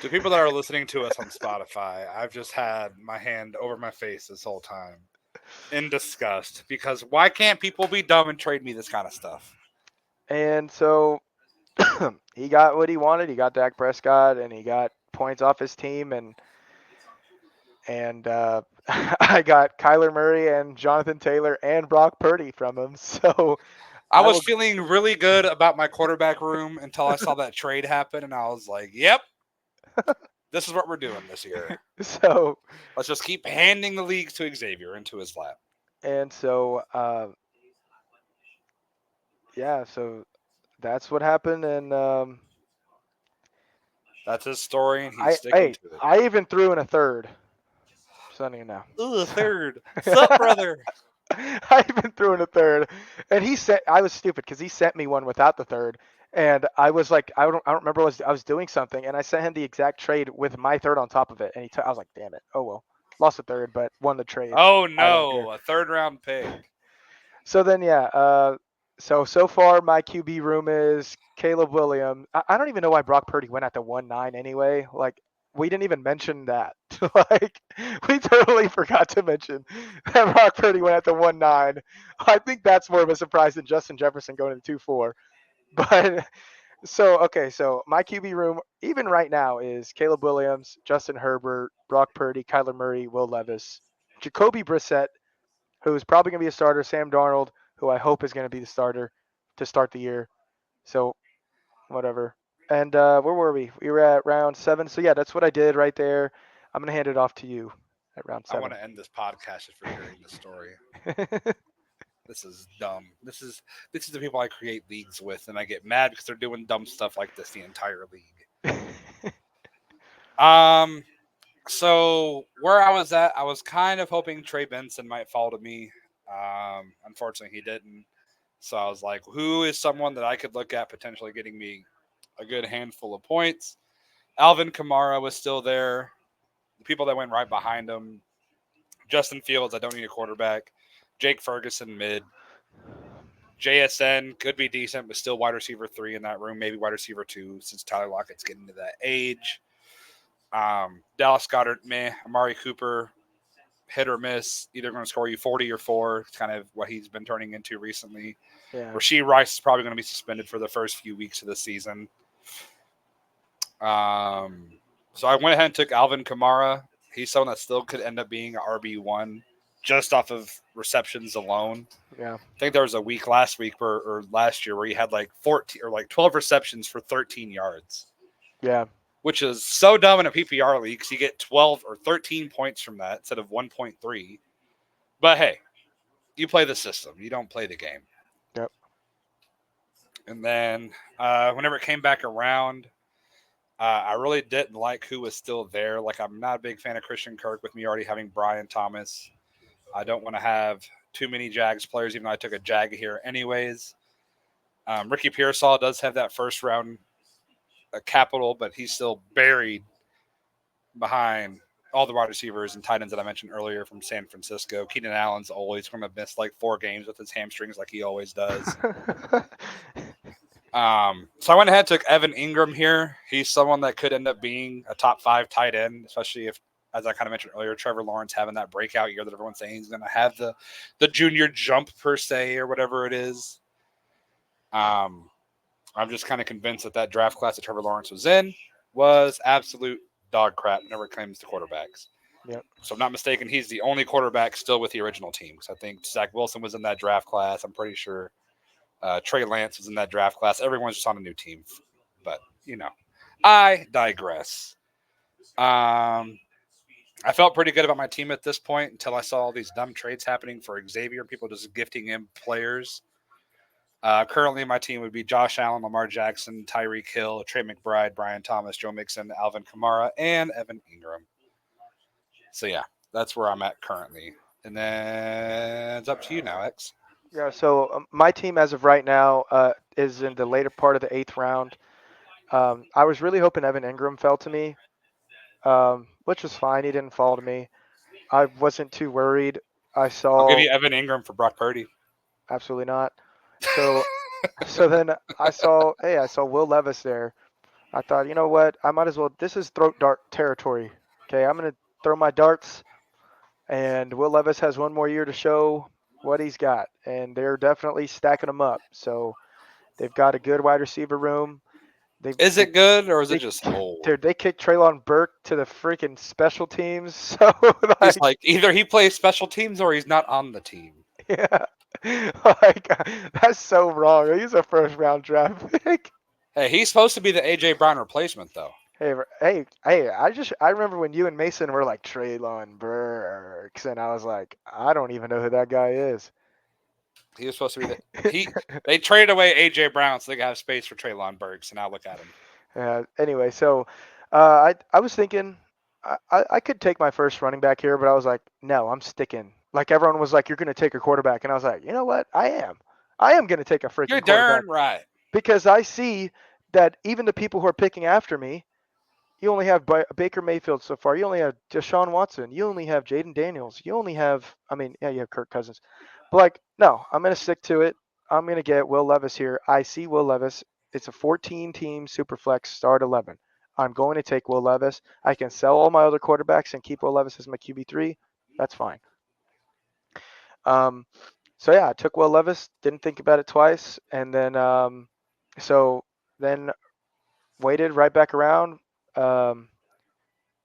Speaker 2: To people that are listening to us on Spotify, I've just had my hand over my face this whole time in disgust because why can't people be dumb and trade me this kind of stuff?
Speaker 1: And so he got what he wanted. He got Dak Prescott, and he got points off his team, and I got Kyler Murray and Jonathan Taylor and Brock Purdy from him. So
Speaker 2: I
Speaker 1: I
Speaker 2: was
Speaker 1: will.
Speaker 2: feeling really good about my quarterback room until I saw that trade happen, and I was like, "Yep, this is what we're doing this year.
Speaker 1: So
Speaker 2: Let's just keep handing the leagues to Xavier into his lap."
Speaker 1: and so yeah, so that's what happened, and
Speaker 2: That's his story, and he's sticking to it.
Speaker 1: I even threw in a third. Sending it now.
Speaker 2: Ooh,
Speaker 1: So
Speaker 2: third. Sup, brother?
Speaker 1: I even threw in a third, and I was stupid because he sent me one without the third, and I was like, I don't remember I was doing something, and I sent him the exact trade with my third on top of it, and I was like, damn it, oh well, lost the third, but won the trade.
Speaker 2: Oh
Speaker 1: I don't care.
Speaker 2: no, a third round pick.
Speaker 1: So then yeah, so far my QB room is Caleb Williams. I don't even know why Brock Purdy went at the 1-9 anyway. Like we didn't even mention that. Like we totally forgot to mention that Brock Purdy went at the 1-9. I think that's more of a surprise than Justin Jefferson going to the 2-4. But so okay, so my QB room even right now is Caleb Williams, Justin Herbert, Brock Purdy, Kyler Murray, Will Levis, Jacoby Brissett, who's probably going to be a starter, Sam Darnold, who I hope is going to be the starter to start the year. So, whatever. And where were we? We were at round 7. So, yeah, that's what I did right there. I'm going to hand it off to you at round
Speaker 2: I want
Speaker 1: 7.
Speaker 2: to end this podcast if you're hearing this story. This is dumb. This is the people I create leagues with, and I get mad because they're doing dumb stuff like this the entire league. Um, so where I was at, I was kind of hoping Trey Benson might fall to me. Unfortunately, he didn't. So I was like, who is someone that I could look at potentially getting me a good handful of points? Alvin Kamara was still there. The people that went right behind him, Justin Fields, I don't need a quarterback. Jake Ferguson, mid. JSN could be decent, but still wide receiver 3 in that room, maybe wide receiver 2 since Tyler Lockett's getting to that age. Dallas Goddard, meh. Amari Cooper, hit or miss, either going to score you 40 or 4. It's kind of what he's been turning into recently.
Speaker 1: Yeah.
Speaker 2: Rasheed Rice is probably going to be suspended for the first few weeks of the season. Um, so I went ahead and took Alvin Kamara. He's someone that still could end up being an RB1 just off of receptions alone.
Speaker 1: Yeah.
Speaker 2: I think there was a week last week or last year where he had like 14 or like 12 receptions for 13 yards,
Speaker 1: Yeah.
Speaker 2: which is so dumb in a PPR league because you get 12 or 13 points from that instead of 1.3. But hey, you play the system, you don't play the game.
Speaker 1: Yep.
Speaker 2: And then whenever it came back around, I really didn't like who was still there. Like, I'm not a big fan of Christian Kirk with me already having Brian Thomas. I don't want to have too many Jags players, even though I took a Jag here anyways. Ricky Pearsall does have that first round capital, but he's still buried behind all the wide receivers and tight ends that I mentioned earlier from San Francisco. Keenan Allen's always going to miss like 4 games with his hamstrings, like he always does. So I went ahead and took Evan Ingram here. He's someone that could end up being a top 5 tight end, especially if, as I kind of mentioned earlier, Trevor Lawrence having that breakout year that everyone's saying he's going to have the junior jump per se or whatever it is. Um, I'm just kind of convinced that draft class that Trevor Lawrence was in was absolute dog crap whenever it comes to quarterbacks.
Speaker 1: Yep.
Speaker 2: So if I'm not mistaken, he's the only quarterback still with the original team. Because I think Zach Wilson was in that draft class. I'm pretty sure Trey Lance was in that draft class. Everyone's just on a new team. But, I digress. I felt pretty good about my team at this point until I saw all these dumb trades happening for Xavier. People just gifting him players. Currently, my team would be Josh Allen, Lamar Jackson, Tyreek Hill, Trey McBride, Brian Thomas, Joe Mixon, Alvin Kamara, and Evan Ingram. So, yeah, that's where I'm at currently. And then it's up to you now, X.
Speaker 1: Yeah. So my team, as of right now, is in the later part of the 8th round. I was really hoping Evan Ingram fell to me, which was fine. He didn't fall to me. I wasn't too worried. I
Speaker 2: I'll give
Speaker 1: saw
Speaker 2: you Evan Ingram for Brock Purdy.
Speaker 1: absolutely not. So, so then I saw Will Levis there. I thought, you know what? I might as well. This is throat dart territory. Okay, I'm gonna throw my darts, and Will Levis has one more year to show what he's got, and they're definitely stacking them up. So they've got a good wide receiver room. They
Speaker 2: Is
Speaker 1: they
Speaker 2: it good or is it
Speaker 1: they
Speaker 2: just old?
Speaker 1: dude, they kicked Traylon Burke to the freaking special teams. So
Speaker 2: He's
Speaker 1: like,
Speaker 2: like either he plays special teams or he's not on the team.
Speaker 1: yeah, like that's so wrong. He's a first round draft pick.
Speaker 2: Hey, he's supposed to be the AJ Brown replacement though.
Speaker 1: Hey! I remember when you and Mason were like Traylon Burks, and I was like, I don't even know who that guy is.
Speaker 2: He was supposed to be they traded away AJ Brown so they could have space for Traylon Burks, and now look at him.
Speaker 1: Anyway, so I was thinking I could take my first running back here, but I was like, no, I'm sticking. Like everyone was like, you're going to take a quarterback, and I was like, you know what? I am going to take a
Speaker 2: You're
Speaker 1: freaking quarterback
Speaker 2: darn right.
Speaker 1: because I see that even the people who are picking after me, you only have Baker Mayfield so far. You only have Deshaun Watson. You only have Jaden Daniels. You only have, I mean, yeah, you have Kirk Cousins. But like, no, I'm going to stick to it. I'm going to get Will Levis here. I see Will Levis. It's a 14-team Superflex start 11. I'm going to take Will Levis. I can sell all my other quarterbacks and keep Will Levis as my QB3. That's fine. Um, so yeah, I took Will Levis. Didn't think about it twice, and then so then waited right back around. Um,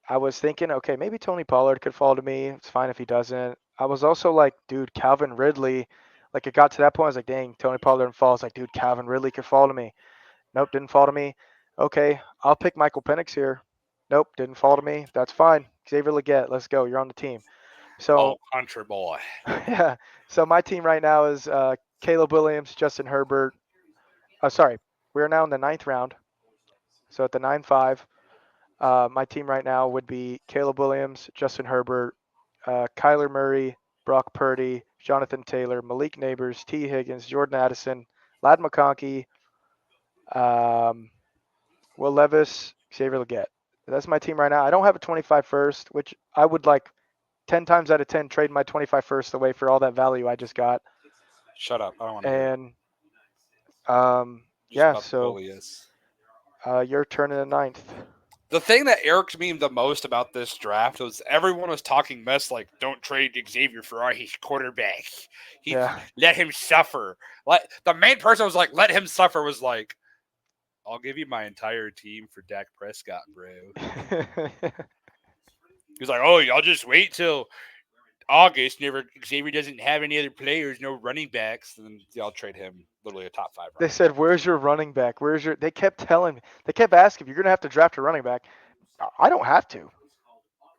Speaker 1: I was thinking, okay, maybe Tony Pollard could fall to me. It's fine if he doesn't. I was also like, dude, Calvin Ridley. Like it got to that point, I was like, dang, Tony Pollard and falls. Like, dude, Calvin Ridley could fall to me. Nope, didn't fall to me. Okay, I'll pick Michael Penix here. Nope, didn't fall to me. That's fine. Xavier Legette, let's go. You're on the team.
Speaker 2: Oh,
Speaker 1: So
Speaker 2: country boy.
Speaker 1: yeah, so my team right now is Caleb Williams, Justin Herbert. Sorry, we're now in the 9th round. So at the 9-5, my team right now would be Caleb Williams, Justin Herbert, Kyler Murray, Brock Purdy, Jonathan Taylor, Malik Neighbors, T. Higgins, Jordan Addison, Lad McConkey, um, Will Levis, Xavier Legette. That's my team right now. I don't have a 25 first, which I would like 10 times out of 10 trade my 25 first away for all that value I just got.
Speaker 2: Shut up. I don't want to hear it.
Speaker 1: And
Speaker 2: Just
Speaker 1: yeah,
Speaker 2: about to
Speaker 1: so
Speaker 2: bully us.
Speaker 1: your turn in the 9th.
Speaker 2: The thing that irked me the most about this draft was everyone was talking mess like, "Don't trade Xavier for our his quarterback. He
Speaker 1: Yeah.
Speaker 2: let him suffer." Like the main person was like, "Let him suffer." Was like, "I'll give you my entire team for Dak Prescott, bro." He was like, "Oh, y'all just wait till August. Never Xavier doesn't have any other players, no running backs, and then y'all trade him literally a top 5
Speaker 1: They
Speaker 2: running
Speaker 1: said,
Speaker 2: back."
Speaker 1: "Where's your running back? Where's your?" They kept telling me. They kept asking, "You're gonna have to draft a running back." I don't have to.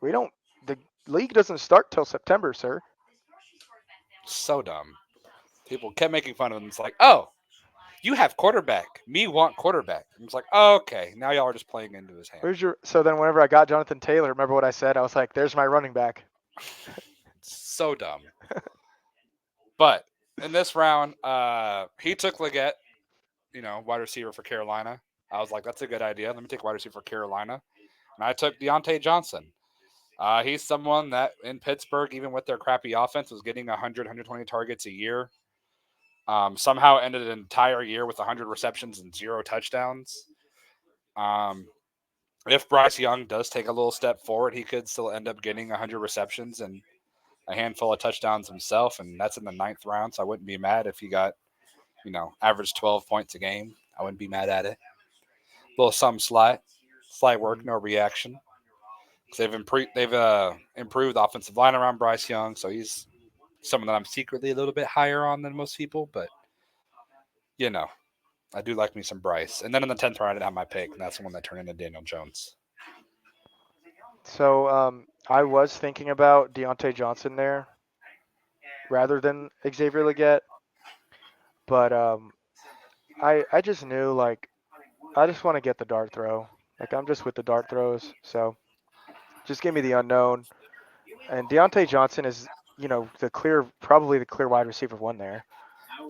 Speaker 1: We don't. The league doesn't start till September, sir.
Speaker 2: So dumb. People kept making fun of him. It's like, "Oh, you have quarterback. Me want quarterback." And it's like, oh, okay, now y'all are just playing into his hand.
Speaker 1: Where's your? So then, whenever I got Jonathan Taylor, remember what I said? I was like, "There's my running back."
Speaker 2: So dumb. But in this round, he took Leggett, wide receiver for Carolina. I was like, that's a good idea. Let me take wide receiver for Carolina. And I took Deontay Johnson. He's someone that in Pittsburgh, even with their crappy offense, was getting 100, 120 targets a year. Somehow ended an entire year with 100 receptions and 0 touchdowns. Um, if Bryce Young does take a little step forward, he could still end up getting 100 receptions and a handful of touchdowns himself, and that's in the 9th round. So I wouldn't be mad if he got, average 12 points a game. I wouldn't be mad at it. A little some slight work,
Speaker 1: Mhm.
Speaker 2: no reaction. They've improved the offensive line around Bryce Young, so he's someone that I'm secretly a little bit higher on than most people. But you know, I do like me some Bryce. And then in the 10th round, I didn't have my pick, and that's the one that turned into Daniel Jones.
Speaker 1: So I was thinking about Deontay Johnson there rather than Xavier Leggett, but I just knew like I just want to get the dart throw. Like I'm just with the dart throws. So just give me the unknown. And Deontay Johnson is, probably the clear wide receiver one there.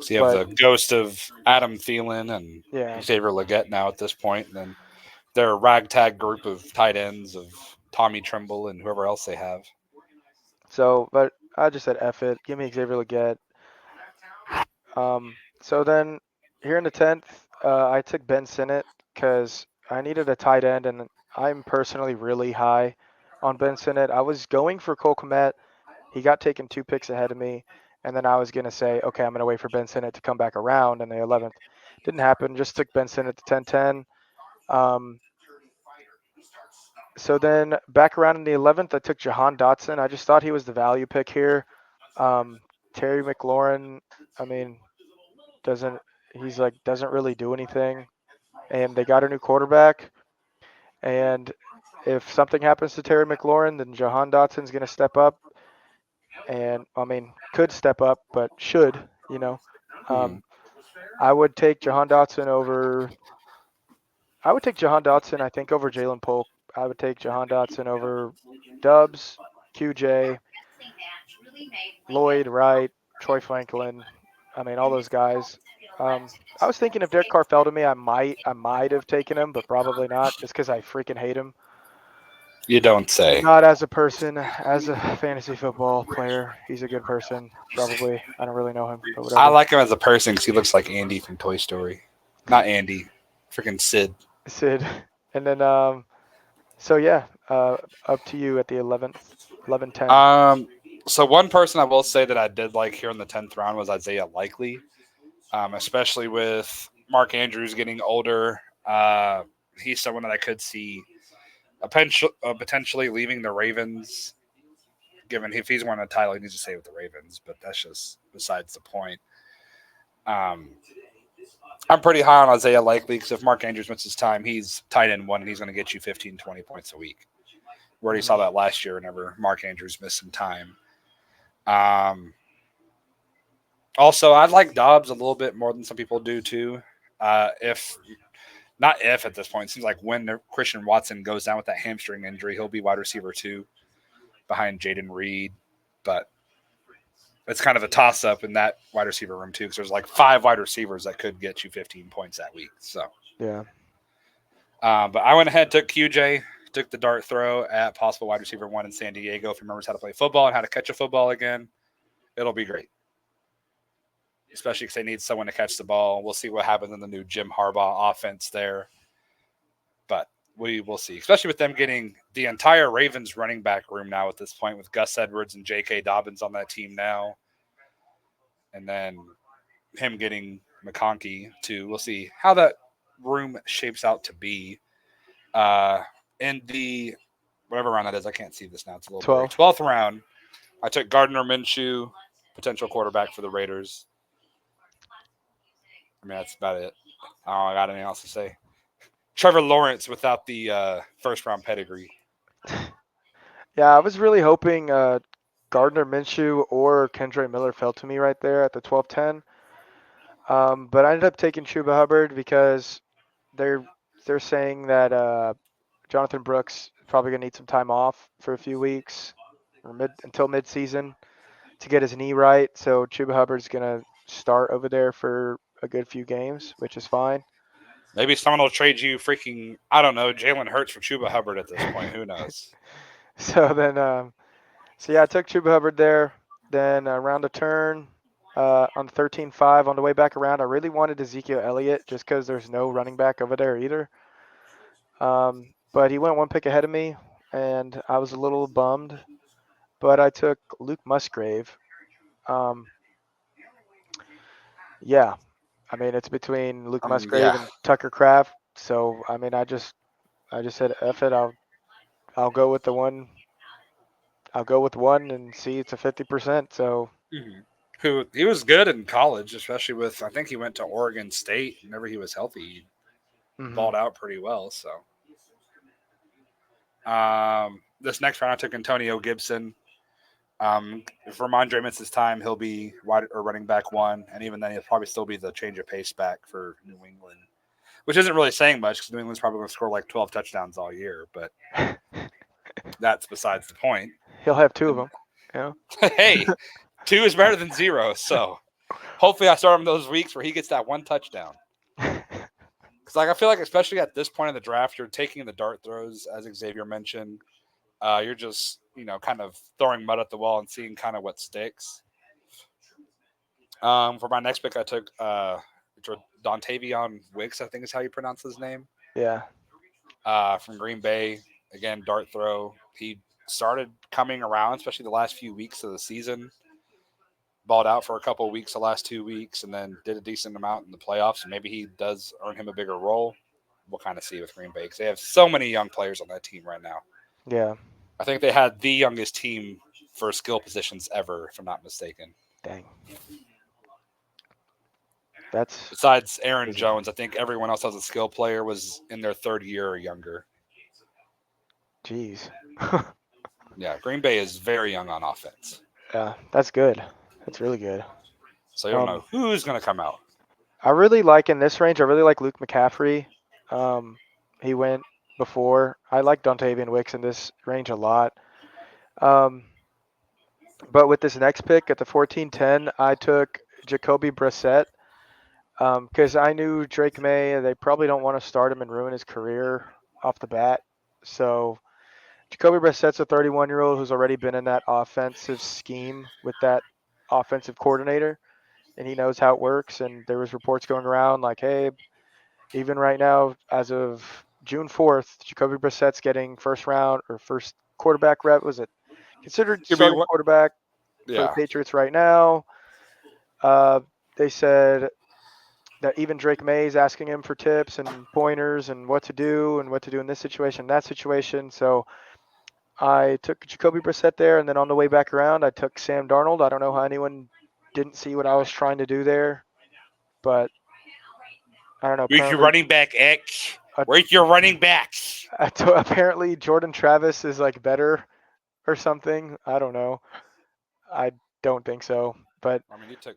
Speaker 2: So you have
Speaker 1: But
Speaker 2: the ghost of Adam Thielen and
Speaker 1: yeah.
Speaker 2: Xavier Leggett now at this point, and then their ragtag group of tight ends of Tommy Tremble and whoever else they have.
Speaker 1: So, but I just said F it. Give me Xavier Leggett. So then here in the 10th, I took Ben Sinnott because I needed a tight end, and I'm personally really high on Ben Sinnott. I was going for Cole Kmet. He got taken 2 picks ahead of me, and then I was gonna say, okay, I'm gonna wait for Ben Sinnott to come back around in the 11th. Didn't happen. Just took Ben Sinnott to 10-10. Um, so then back around in the 11th, I took Jahan Dotson. I just thought he was the value pick here. Um, Terry McLaurin, I mean, doesn't doesn't really do anything, and they got a new quarterback. And if something happens to Terry McLaurin, then Jahan Dotson's gonna step up, and I mean, could step up, but should,
Speaker 2: Hmm.
Speaker 1: Um, I would take Jahan Dotson over. I would take Jahan Dotson, I think, over Jalen Polk. I would take Jahan Dotson over Dubs, QJ, Lloyd, Wright, Troy Franklin. I mean, all those guys. I was thinking if Derek Carr fell to me, I might have taken him, but probably not, just because I freaking hate him.
Speaker 2: You don't say.
Speaker 1: Not as a person, as a fantasy football player. He's a good person, probably. I don't really know him, but
Speaker 2: I
Speaker 1: whatever.
Speaker 2: like him as a person because he looks like Andy from Toy Story. Not Andy, freaking Sid.
Speaker 1: Sid. And then, so yeah, up to you at the 11th, 11-10.
Speaker 2: Um, so one person I will say that I did like here in the 10th round was Isaiah Likely, especially with Mark Andrews getting older. He's someone that I could see potentially leaving the Ravens. Given if he's won a title, he needs to stay with the Ravens, but that's just besides the point. Um, I'm pretty high on Isaiah Likely because if Mark Andrews misses time, he's tight end one and he's going to get you 15, 20 points a week. We already saw
Speaker 1: Hmm.
Speaker 2: that last year whenever Mark Andrews missed some time. Um, Also, I like Dobbs a little bit more than some people do too. If not if at this point, it seems like when Christian Watson goes down with that hamstring injury, he'll be wide receiver two behind Jaden Reed. But it's kind of a toss up in that wide receiver room too, because there's like 5 wide receivers that could get you 15 points that week. So,
Speaker 1: Yeah.
Speaker 2: but I went ahead, took QJ, took the dart throw at possible wide receiver one in San Diego. If he remembers how to play football and how to catch a football again, it'll be great. Especially because they need someone to catch the ball. We'll see what happens in the new Jim Harbaugh offense there. But we will see, especially with them getting the entire Ravens running back room now at this point, with Gus Edwards and J.K. Dobbins on that team now, and then him getting McConkey too. We'll see how that room shapes out to be. In the whatever round that is, I can't see this now. It's a little blurry.
Speaker 1: 12.
Speaker 2: 12th round, I took Gardner Minshew, potential quarterback for the Raiders. I mean, that's about it. I don't got anything else to say. Trevor Lawrence without the first round pedigree.
Speaker 1: Yeah, I was really hoping Gardner Minshew or Kendra Miller fell to me right there at the 12-10. But I ended up taking Chuba Hubbard because they're they're saying that Jonathan Brooks is probably gonna need some time off for a few weeks or until midseason to get his knee right. So Chuba Hubbard's gonna start over there for a good few games, which is fine.
Speaker 2: Maybe someone will trade you freaking, I don't know, Jalen Hurts for Chuba Hubbard at this point. Who knows?
Speaker 1: So then, so yeah, I took Chuba Hubbard there. Then around the turn on 13-5 on the way back around, I really wanted Ezekiel Elliott just because there's no running back over there either. But he went one pick ahead of me, and I was a little bummed. But I took Luke Musgrave. Um, yeah, I mean it's between Luke Musgrave
Speaker 2: Yeah.
Speaker 1: and Tucker Kraft. So I mean I just said F it. I'll go with the one. I'll go with one and see it's a 50%. So
Speaker 2: Mm-hmm. Who he was good in college, especially with, I think he went to Oregon State. Whenever he was healthy, he
Speaker 1: mhm.
Speaker 2: balled out pretty well. So this next round, I took Antonio Gibson. If Ramondre misses time, he'll be wide or running back one, and even then, he'll probably still be the change of pace back for New England, which isn't really saying much because New England's probably going to score like 12 touchdowns all year. But that's besides the point.
Speaker 1: He'll have two of
Speaker 2: And
Speaker 1: them. Yeah.
Speaker 2: hey, 2 is better than 0. So hopefully, I start him those weeks where he gets that one touchdown. Because like I feel like, especially at this point in the draft, you're taking the dart throws, as Xavier mentioned. You're just kind of throwing mud at the wall and seeing kind of what sticks. For my next pick, I took Dontavion Wicks, I think is how you pronounce his name,
Speaker 1: Yeah.
Speaker 2: from Green Bay. Again, dart throw. He started coming around, especially the last few weeks of the season. Balled out for a couple of weeks, the last 2 weeks, and then did a decent amount in the playoffs. And maybe he does earn him a bigger role. We'll kind of see with Green Bay because they have so many young players on that team right now.
Speaker 1: Yeah.
Speaker 2: I think they had the youngest team for skill positions ever, if I'm not mistaken.
Speaker 1: Dang. That's
Speaker 2: Besides Aaron
Speaker 1: crazy.
Speaker 2: Jones, I think everyone else as a skill player was in their third year or younger.
Speaker 1: Jeez.
Speaker 2: Yeah, Green Bay is very young on offense.
Speaker 1: Yeah, that's good. That's really good.
Speaker 2: So you don't
Speaker 1: Um,
Speaker 2: know who's going to come out.
Speaker 1: I really like in this range. I really like Luke McCaffrey. Um, he went before. I like Dontavian Wicks in this range a lot. Um, but with this next pick at the 14-10, I took Jacoby Brissett because I knew Drake May. They probably don't want to start him and ruin his career off the bat. So Jacoby Brissett's a 31-year-old who's already been in that offensive scheme with that offensive coordinator, and he knows how it works. And there was reports going around like, hey, even right now, as of June 4th, Jacoby Brissett's getting first round or first quarterback rep. Was it considered
Speaker 2: Give me
Speaker 1: starting
Speaker 2: what?
Speaker 1: quarterback for the
Speaker 2: Yeah.
Speaker 1: Patriots right now? Uh, they said that even Drake May is asking him for tips and pointers and what to do in this situation, that situation. So I took Jacoby Brissett there, and then on the way back around, I took Sam Darnold. I don't know how anyone didn't see what I was trying to do there, but I don't know.
Speaker 2: Where's your
Speaker 1: Apparently,
Speaker 2: running back, X?
Speaker 1: uh,
Speaker 2: Where's your running backs?
Speaker 1: apparently Jordan Travis is like better or something. I don't know. I don't think so, but
Speaker 2: I mean, you took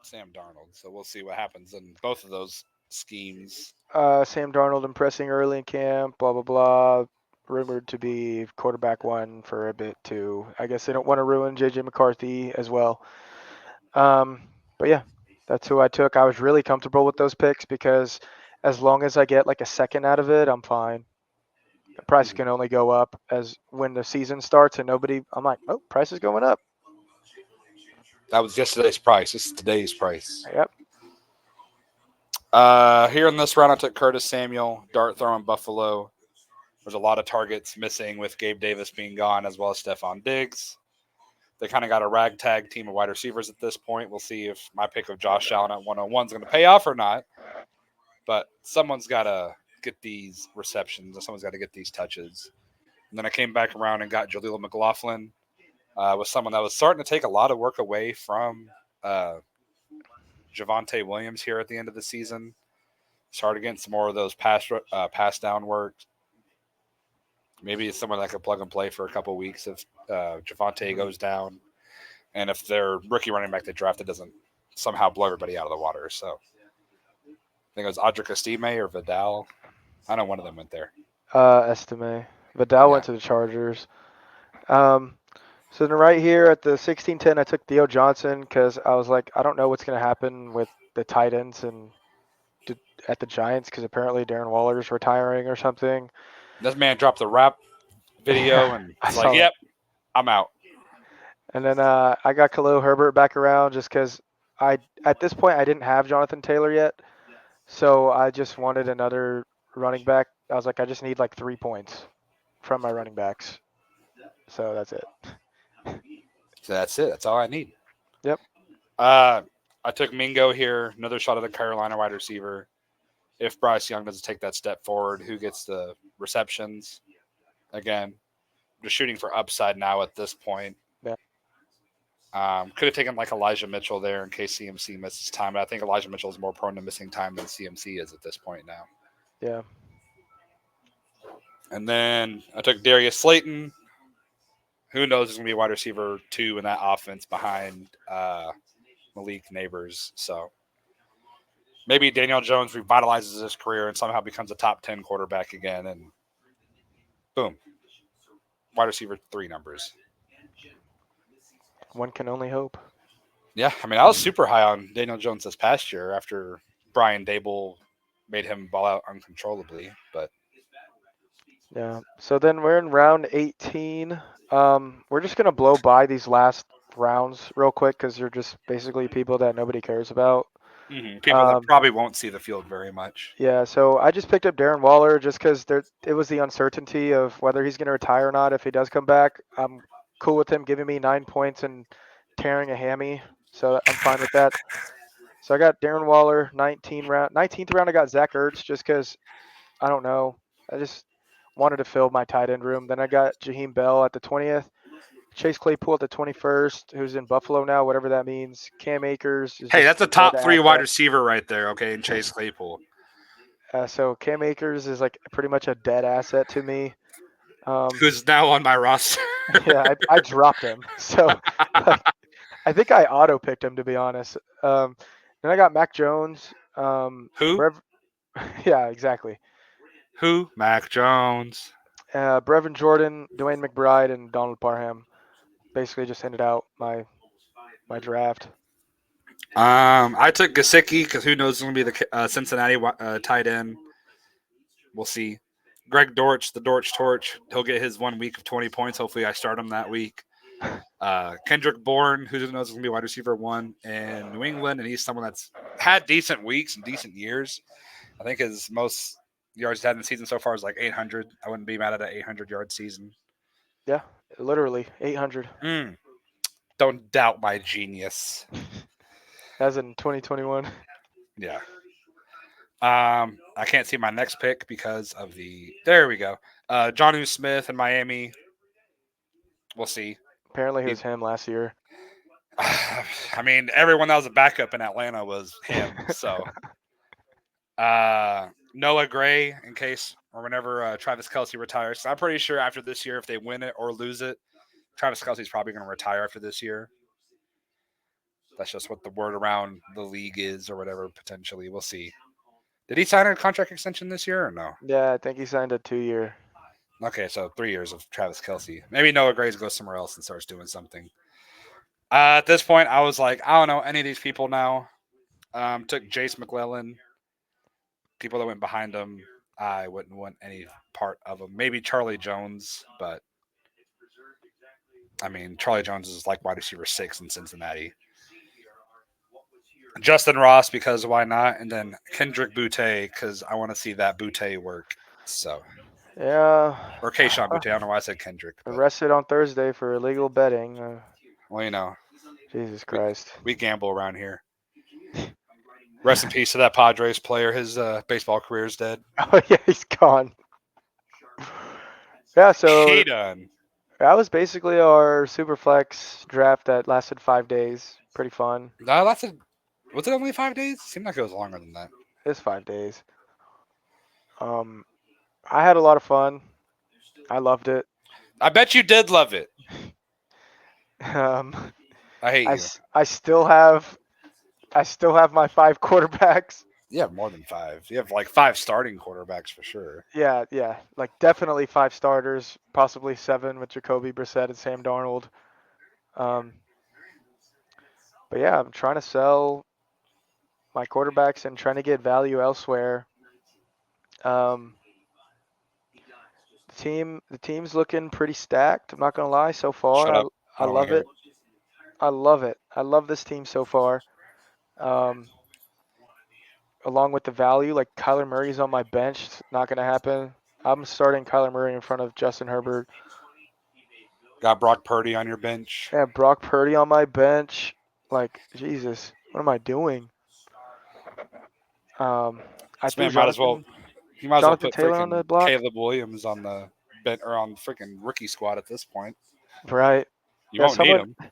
Speaker 2: Sam Darnold, so we'll see what happens in both of those schemes.
Speaker 1: Sam Darnold impressing early in camp. Blah blah blah. Rumored to be quarterback one for a bit too. I guess they don't want to ruin JJ McCarthy as well. Um, but yeah, that's who I took. I was really comfortable with those picks because as long as I get like a second out of it, I'm fine. The price can only go up as when the season starts, and nobody. I'm like, oh, price is going up.
Speaker 2: That was yesterday's price. This is today's price.
Speaker 1: Yep.
Speaker 2: Here in this round, I took Curtis Samuel, dart throwing Buffalo. There's a lot of targets missing with Gabe Davis being gone, as well as Stephon Diggs. They kind of got a ragtag team of wide receivers at this point. We'll see if my pick of Josh Allen at 101 is going to pay off or not. But someone's got to get these receptions, and someone's got to get these touches. And then I came back around and got Jaleel McLaughlin, was someone that was starting to take a lot of work away from uh, Javonte Williams here at the end of the season. Started getting some more of those pass down work. Maybe it's someone that could plug and play for a couple weeks if Javonte
Speaker 1: Mhm.
Speaker 2: goes down, and if their rookie running back they drafted doesn't somehow blow everybody out of the water. So I think it was Audric Estime or Vidal. I know one of them went there.
Speaker 1: Estime. Vidal
Speaker 2: Yeah,
Speaker 1: went to the Chargers. Um, so then right here at the 16-10, I took Theo Johnson because I was like, I don't know what's going to happen with the tight ends and d- at the Giants because apparently Darren Waller's retiring or something.
Speaker 2: this man dropped the rap
Speaker 1: Yeah,
Speaker 2: video, and
Speaker 1: I
Speaker 2: it's like,
Speaker 1: saw that.
Speaker 2: yep, I'm out.
Speaker 1: And then I got Khalil Herbert back around just because I at this point I didn't have Jonathan Taylor yet, so I just wanted another running back. I was like, I just need like 3 points from my running backs, so that's it.
Speaker 2: So that's it. That's all I need.
Speaker 1: Yep.
Speaker 2: Uh, I took Mingo here. Another shot at the Carolina wide receiver. If Bryce Young doesn't take that step forward, who gets the receptions? Again, just shooting for upside now at this point.
Speaker 1: Yeah.
Speaker 2: Could have taken like Elijah Mitchell there in case CMC misses time, but I think Elijah Mitchell is more prone to missing time than CMC is at this point now.
Speaker 1: Yeah.
Speaker 2: And then I took Darius Slayton. Who knows? He's going to be a wide receiver two in that offense behind Malik Neighbors. So maybe Daniel Jones revitalizes his career and somehow becomes a top 10 quarterback again. And boom, wide receiver three numbers.
Speaker 1: One can only hope.
Speaker 2: Yeah, I mean, I was super high on Daniel Jones this past year after Brian Dable made him ball out uncontrollably. But
Speaker 1: Yeah. So then we're in round 18. We're just gonna blow by these last rounds real quick because you're just basically people that nobody cares about.
Speaker 2: people that
Speaker 1: Um,
Speaker 2: probably won't see the field very much.
Speaker 1: yeah. So I just picked up Darren Waller just because there it was the uncertainty of whether he's gonna retire or not. If he does come back, I'm cool with him giving me 9 points and tearing a hammy. So I'm fine with that. So I got Darren Waller, 19th round. I got Zach Ertz just because I don't know. I just wanted to fill my tight end room. Then I got Jaheim Bell at the 20th, Chase Claypool at the 21st, who's in Buffalo now, whatever that means. Cam Akers is
Speaker 2: Hey,
Speaker 1: just
Speaker 2: that's a
Speaker 1: a dead
Speaker 2: top three wide
Speaker 1: asset.
Speaker 2: receiver right there. Okay, and Chase Claypool,
Speaker 1: So Cam Akers is like pretty much a dead asset to me. Um,
Speaker 2: who's now on my roster.
Speaker 1: yeah, I dropped him. So like I think I auto picked him to be honest. Then I got Mac Jones.
Speaker 2: Who?
Speaker 1: Yeah, exactly.
Speaker 2: Who? Mac Jones.
Speaker 1: Brevin Jordan, Dwayne McBride, and Donald Parham. Basically, just handed out my draft.
Speaker 2: I took Gasicki because who knows who's going to be the Cincinnati tight end. We'll see. Greg Dortch, the Dortch Torch. He'll get his 1 week of 20 points. Hopefully, I start him that week. Kendrick Bourne, who knows is going to be wide receiver one in New England, and he's someone that's had decent weeks and decent years. I think his most yards he's had in the season so far is like 800. I wouldn't be mad at an 800-yard season.
Speaker 1: Yeah, literally 800.
Speaker 2: Mm, don't doubt my genius.
Speaker 1: As in 2021.
Speaker 2: Yeah. I can't see my next pick because of the. There we go. Jonnu Smith in Miami. We'll see.
Speaker 1: Apparently, it
Speaker 2: He,
Speaker 1: was him last year.
Speaker 2: I mean, everyone that was a backup in Atlanta was him. So Noah Gray, in case or whenever Travis Kelsey retires. So I'm pretty sure after this year, if they win it or lose it, Travis Kelsey's probably going to retire after this year. That's just what the word around the league is, or whatever. Potentially, we'll see. Did he sign a contract extension this year or no?
Speaker 1: Yeah, I think he signed a 2 year.
Speaker 2: Okay, so 3 years of Travis Kelsey. Maybe Noah Gray goes somewhere else and starts doing something. At this point, I was like, I don't know any of these people now. Took Jace McClellan. People that went behind him, I wouldn't want any part of them. Maybe Charlie Jones, but I mean, Charlie Jones is like wide receiver 6 in Cincinnati. Justin Ross, because why not? And then Kendrick Boutte, because I want to see that Boutte work. So,
Speaker 1: Yeah.
Speaker 2: Or Kayshawn Boutte. I don't know why I said Kendrick, but
Speaker 1: Arrested on Thursday for illegal betting.
Speaker 2: well,
Speaker 1: Jesus
Speaker 2: we
Speaker 1: Christ.
Speaker 2: we gamble around here. Rest in peace to that Padres player. His baseball career is dead.
Speaker 1: Oh yeah, he's gone. Yeah, so
Speaker 2: Kaden.
Speaker 1: that was basically our Superflex draft that lasted 5 days. Pretty fun.
Speaker 2: No, that's a. Was it only 5 days? Seemed like it was longer than that.
Speaker 1: It's 5 days. Um, I had a lot of fun. I loved it.
Speaker 2: I bet you did love it.
Speaker 1: Um,
Speaker 2: I hate you.
Speaker 1: I still have my five quarterbacks.
Speaker 2: You have more than five. You have like five starting quarterbacks for sure.
Speaker 1: Yeah, yeah, like definitely five starters, possibly seven with Jacoby Brissett and Sam Darnold. Um, but yeah, I'm trying to sell my quarterbacks and trying to get value elsewhere. Um, the team's looking pretty stacked. I'm not gonna lie, so
Speaker 2: Shut
Speaker 1: far.
Speaker 2: up.
Speaker 1: I
Speaker 2: I don't want to
Speaker 1: love
Speaker 2: hear
Speaker 1: it.
Speaker 2: it.
Speaker 1: I love it. I love this team so far. Um, along with the value, like Kyler Murray's on my bench. It's not gonna happen. I'm starting Kyler Murray in front of Justin Herbert.
Speaker 2: Got Brock Purdy on your bench.
Speaker 1: Yeah, Brock Purdy on my bench. Like Jesus, what am I doing? Um, I
Speaker 2: This
Speaker 1: threw
Speaker 2: man might as well.
Speaker 1: Jonathan
Speaker 2: He might as well
Speaker 1: Jonathan
Speaker 2: put
Speaker 1: Taylor on the
Speaker 2: freaking
Speaker 1: block.
Speaker 2: Caleb Williams on the bench or on freaking rookie squad at this point.
Speaker 1: Right.
Speaker 2: You
Speaker 1: Yeah,
Speaker 2: won't need
Speaker 1: someone.
Speaker 2: him.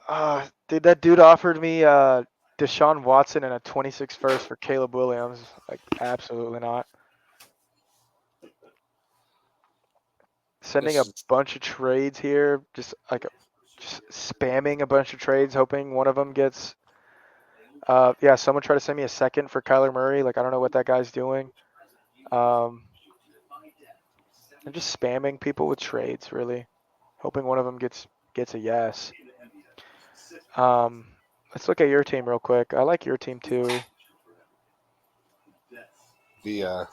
Speaker 1: Yeah, dude, that dude offered me Deshaun Watson and a 26 first for Caleb Williams. Like, absolutely not. Sending
Speaker 2: This
Speaker 1: a
Speaker 2: is
Speaker 1: bunch of trades here, just spamming a bunch of trades, hoping one of them gets. Yeah, someone tried to send me a second for Kyler Murray. Like, I don't know what that guy's doing. Um, I'm just spamming people with trades, really, hoping one of them gets a yes. Um, let's look at your team real quick. I like your team too.
Speaker 2: the uh,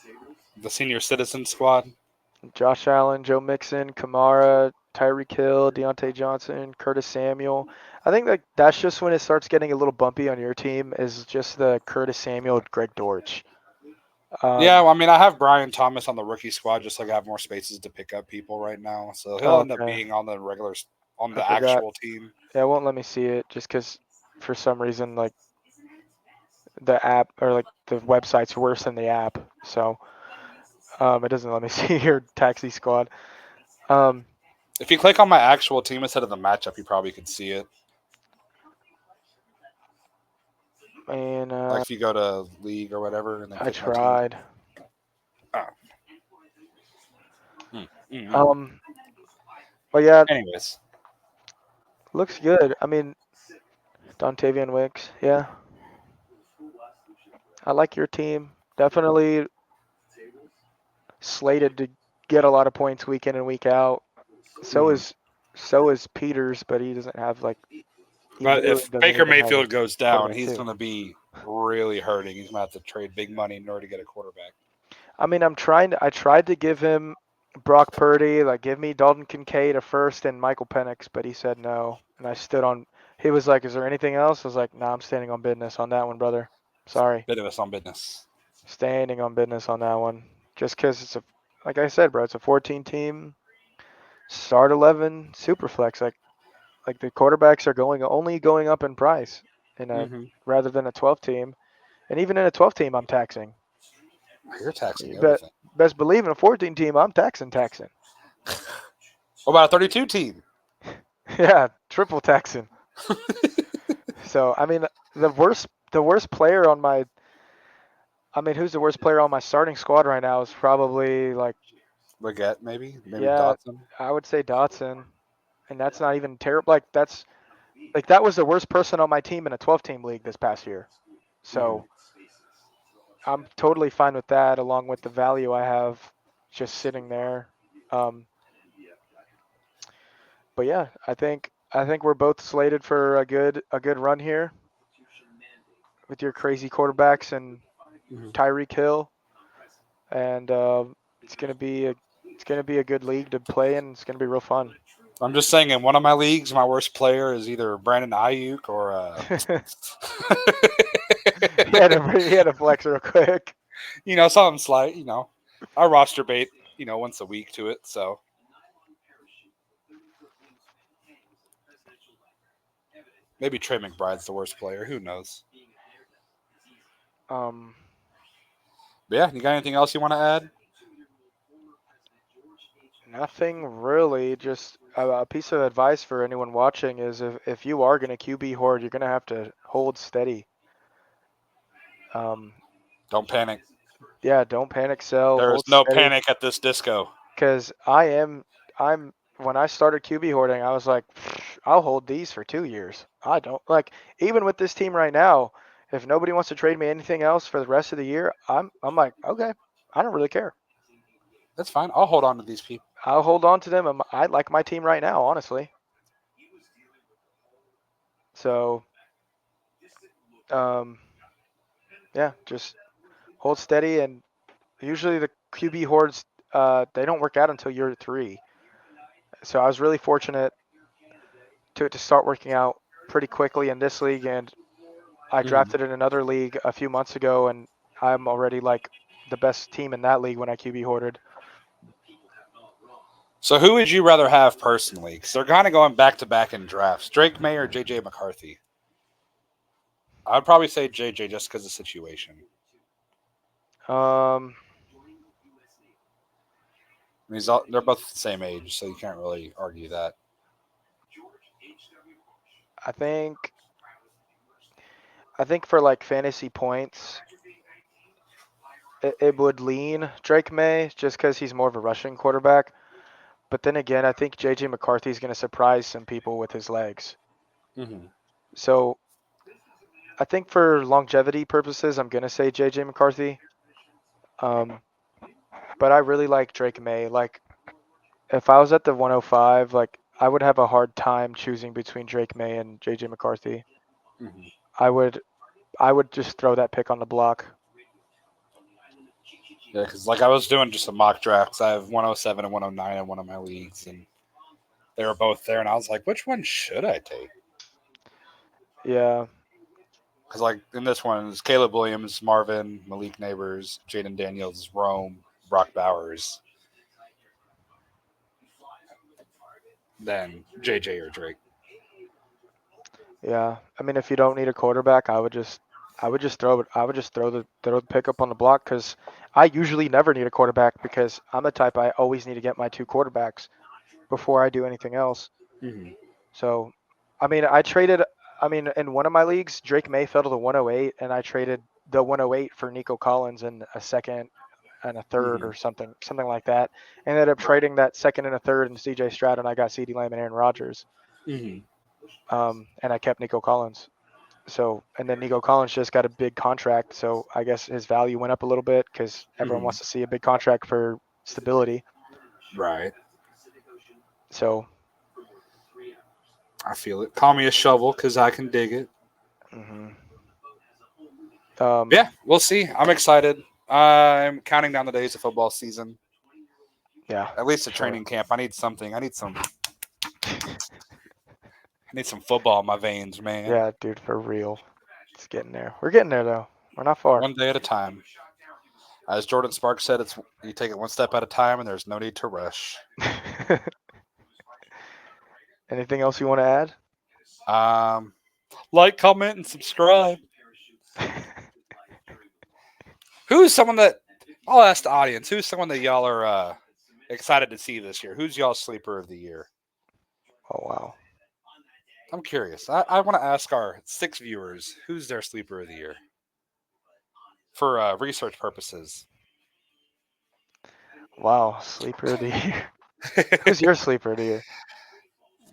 Speaker 2: the senior citizen squad.
Speaker 1: Josh Allen, Joe Mixon, Kamara, Tyreek Hill, Deontay Johnson, Curtis Samuel. I think like that's just when it starts getting a little bumpy on your team is just the Curtis Samuel, Greg Dortch.
Speaker 2: Yeah,
Speaker 1: Um,
Speaker 2: well, I mean, I have Brian Thomas on the rookie squad just like I have more spaces to pick up people right now, so he'll
Speaker 1: oh,
Speaker 2: end up
Speaker 1: okay,
Speaker 2: being on the on
Speaker 1: I
Speaker 2: the
Speaker 1: forgot.
Speaker 2: actual team.
Speaker 1: Yeah, it won't let me see it just because for some reason like the app or like the website's worse than the app, so it doesn't let me see your taxi squad. Um,
Speaker 2: If you click on my actual team instead of the matchup, you probably could see it.
Speaker 1: and
Speaker 2: Like if you go to league or whatever and then
Speaker 1: I
Speaker 2: click my team.
Speaker 1: tried.
Speaker 2: Oh. Mm, mm, mm.
Speaker 1: Um, but yeah,
Speaker 2: Anyways,
Speaker 1: looks good. I mean, Dontavian Wicks, yeah. I like your team. Definitely slated to get a lot of points week in and week out. So
Speaker 2: mhm.
Speaker 1: is so is Peters, but he doesn't have like he
Speaker 2: But
Speaker 1: literally
Speaker 2: if
Speaker 1: doesn't
Speaker 2: Baker
Speaker 1: even have a
Speaker 2: Mayfield goes down,
Speaker 1: quarterback
Speaker 2: he's
Speaker 1: too.
Speaker 2: going to be really hurting. He's going to have to trade big money in order to get a quarterback.
Speaker 1: I mean, I tried to give him Brock Purdy, like give me Dalton Kincaid a first and Michael Penix, but he said no. And I stood on he was like, "Is there anything else?" I was like, "Nah, I'm standing on business on that one, brother. Sorry.
Speaker 2: Bit of us on business.
Speaker 1: Standing on business on that one." Just cuz it's a like I said, bro, it's a 14 team start 11 super flex. Like the quarterbacks are only going up in price in a
Speaker 2: Mm-hmm.
Speaker 1: rather than a 12 team. And even in a 12 team, I'm taxing.
Speaker 2: You're taxing
Speaker 1: You bet,
Speaker 2: everything.
Speaker 1: best believe in a 14 team, I'm taxing.
Speaker 2: What about a 32 team?
Speaker 1: Yeah, triple taxing. So I mean, the worst player on my I mean, who's the worst player on my starting squad right now is probably like
Speaker 2: Leggett, maybe
Speaker 1: yeah,
Speaker 2: Dotson.
Speaker 1: I would say Dotson, and that's not even terrible. Like that was the worst person on my team in a 12 team league this past year.
Speaker 2: Mm-hmm.
Speaker 1: So I'm totally fine with that, along with the value I have just sitting there. Um, but yeah, I think we're both slated for a good run here with your crazy quarterbacks and
Speaker 2: Mm-hmm.
Speaker 1: Tyreek Hill, and it's gonna be a good league to play in. It's gonna be real fun.
Speaker 2: I'm just saying, in one of my leagues, my worst player is either Brandon Ayuk or
Speaker 1: he had to flex real quick.
Speaker 2: something slight. Our roster bait. once a week to it. So maybe Trey McBride's the worst player. Who knows?
Speaker 1: Um,
Speaker 2: But yeah, you got anything else you want to add?
Speaker 1: Nothing really. Just a piece of advice for anyone watching is if you are going to QB hoard, you're going to have to hold steady. Um,
Speaker 2: Don't panic.
Speaker 1: yeah, don't panic sell,
Speaker 2: There is
Speaker 1: hold
Speaker 2: no
Speaker 1: steady.
Speaker 2: panic at this disco.
Speaker 1: Because when I started QB hoarding, I was like, I'll hold these for 2 years. I don't like, even with this team right now, if nobody wants to trade me anything else for the rest of the year, I'm like, okay, I don't really care.
Speaker 2: That's fine. I'll hold on to these people.
Speaker 1: I'll hold on to them. I like my team right now, honestly. So, um, yeah, just hold steady. And usually the QB hordes, they don't work out until year 3. So I was really fortunate to start working out pretty quickly in this league, and I
Speaker 2: Mhm.
Speaker 1: drafted in another league a few months ago, and I'm already like the best team in that league when I QB hoarded.
Speaker 2: So who would you rather have personally? Because they're kind of going back to back in drafts. Drake May or JJ McCarthy? I'd probably say JJ just because of the situation.
Speaker 1: Um,
Speaker 2: I mean, they're both the same age, so you can't really argue that.
Speaker 1: I think I think for like fantasy points, it would lean Drake May just because he's more of a rushing quarterback. But then again, I think JJ McCarthy is going to surprise some people with his legs.
Speaker 2: Mm-hmm.
Speaker 1: So I think for longevity purposes, I'm going to say JJ McCarthy. Um, but I really like Drake May. Like if I was at the 105, like I would have a hard time choosing between Drake May and JJ McCarthy.
Speaker 2: Mm-hmm.
Speaker 1: I would I would just throw that pick on the block.
Speaker 2: Yeah, because like I was doing just a mock drafts. I have 107 and 109 in one of my leagues, and they were both there, and I was like, which one should I take?
Speaker 1: Yeah,
Speaker 2: Because like in this one, it's Caleb Williams, Marvin, Malik Neighbors, Jaden Daniels, Rome, Brock Bowers, then JJ or Drake.
Speaker 1: yeah. I mean, if you don't need a quarterback, I would just throw the pick up on the block because I usually never need a quarterback because I'm the type I always need to get my two quarterbacks before I do anything else.
Speaker 2: Mm-hmm.
Speaker 1: So, I mean, I traded. I mean, in one of my leagues, Drake May fell to the 108, and I traded the 108 for Nico Collins and a second and a third
Speaker 2: Mm-hmm.
Speaker 1: or something like that. Ended up
Speaker 2: Right.
Speaker 1: trading that second and a third and CJ Stroud, and I got CeeDee Lamb and Aaron Rodgers.
Speaker 2: Mm-hmm.
Speaker 1: And I kept Nico Collins. So, and then Nico Collins just got a big contract, so I guess his value went up a little bit because everyone
Speaker 2: Mm-hmm.
Speaker 1: wants to see a big contract for stability.
Speaker 2: Right.
Speaker 1: So,
Speaker 2: I feel it. Call me a shovel because I can dig it.
Speaker 1: hmm um,
Speaker 2: Yeah, we'll see. I'm excited. I'm counting down the days of football season.
Speaker 1: yeah,
Speaker 2: At least
Speaker 1: for
Speaker 2: a
Speaker 1: sure.
Speaker 2: training camp. I need something. I need some football in my veins, man.
Speaker 1: Yeah, dude, for real. It's getting there. We're getting there though. We're not far.
Speaker 2: One day at a time. As Jordan Sparks said, it's you take it one step at a time, and there's no need to rush.
Speaker 1: Anything else you want to
Speaker 2: Um, like, comment, and subscribe.
Speaker 1: add?
Speaker 2: Who's someone that I'll ask the audience? Who's someone that y'all are excited to see this year? Who's y'all sleeper of the year?
Speaker 1: Oh wow.
Speaker 2: I'm curious. I want to ask our 6 viewers who's their sleeper of the year for research purposes.
Speaker 1: Wow, sleeper of the year. Who's your sleeper of the year?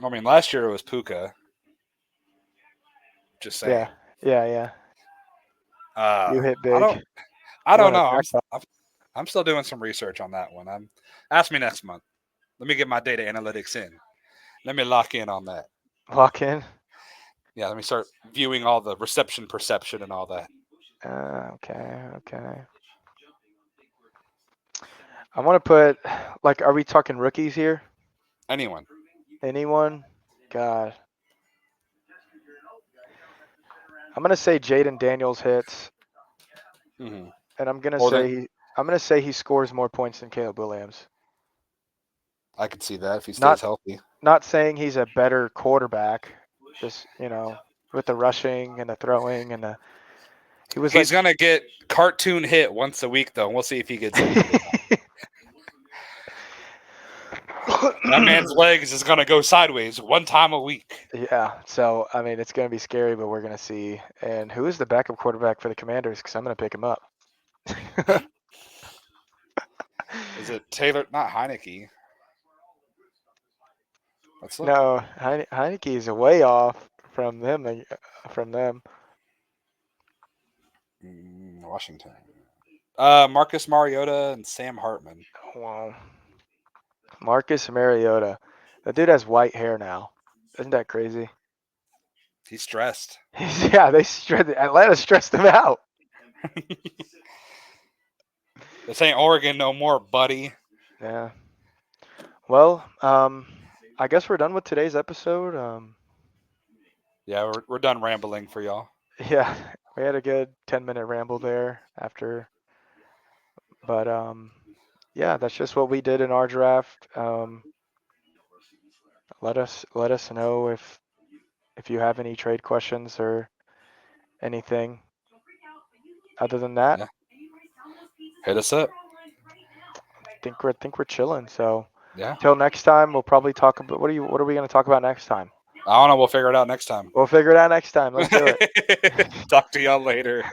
Speaker 2: I mean, last year it was Puka. Just
Speaker 1: Yeah,
Speaker 2: saying.
Speaker 1: yeah. You hit
Speaker 2: I don't.
Speaker 1: big.
Speaker 2: I
Speaker 1: You
Speaker 2: don't
Speaker 1: won a
Speaker 2: know.
Speaker 1: jackpot.
Speaker 2: I'm still doing some research on that one. Ask me next month. Let me get my data analytics in. Let me lock in on that.
Speaker 1: Lock in.
Speaker 2: Yeah, let me start viewing all the reception perception and all that.
Speaker 1: Okay. I want to put, like, are we talking rookies here?
Speaker 2: Anyone.
Speaker 1: Anyone? God, I'm gonna say Jaden Daniels hits,
Speaker 2: Hmm.
Speaker 1: and
Speaker 2: Or then
Speaker 1: I'm gonna say he scores more points than Caleb Williams.
Speaker 2: I could see that if he
Speaker 1: Not
Speaker 2: stays healthy.
Speaker 1: not saying he's a better quarterback, just with the rushing and the throwing and the he was
Speaker 2: He's
Speaker 1: like
Speaker 2: gonna get cartoon hit once a week though. And we'll see if he gets injured or not. That man's legs is gonna go sideways one time a week.
Speaker 1: Yeah, so I mean it's gonna be scary, but we're gonna see. And who is the backup quarterback for the Commanders? Because I'm gonna pick him up.
Speaker 2: Is it Taylor? Not Heineke. Let's look.
Speaker 1: No, Heineke is way off from them. From them.
Speaker 2: Washington. Marcus Mariota and Sam Hartman.
Speaker 1: Well, Marcus Mariota. That dude has white hair now. Isn't that crazy?
Speaker 2: He's stressed.
Speaker 1: Yeah, Atlanta stressed him out.
Speaker 2: This ain't Oregon no more, buddy.
Speaker 1: Yeah. Well, I guess we're done with today's episode.
Speaker 2: Yeah, we're done rambling for y'all.
Speaker 1: Yeah, we had a good 10-minute ramble there after, but yeah, that's just what we did in our draft. Let us know if you have any trade questions or anything. Other than that,
Speaker 2: Yeah. Hit us up.
Speaker 1: think we're chilling. So
Speaker 2: Yeah.
Speaker 1: till next time, we'll probably talk about what are we going to talk about next time?
Speaker 2: I don't know. We'll figure it out next time.
Speaker 1: We'll figure it out next time. Let's do it.
Speaker 2: Talk to y'all later.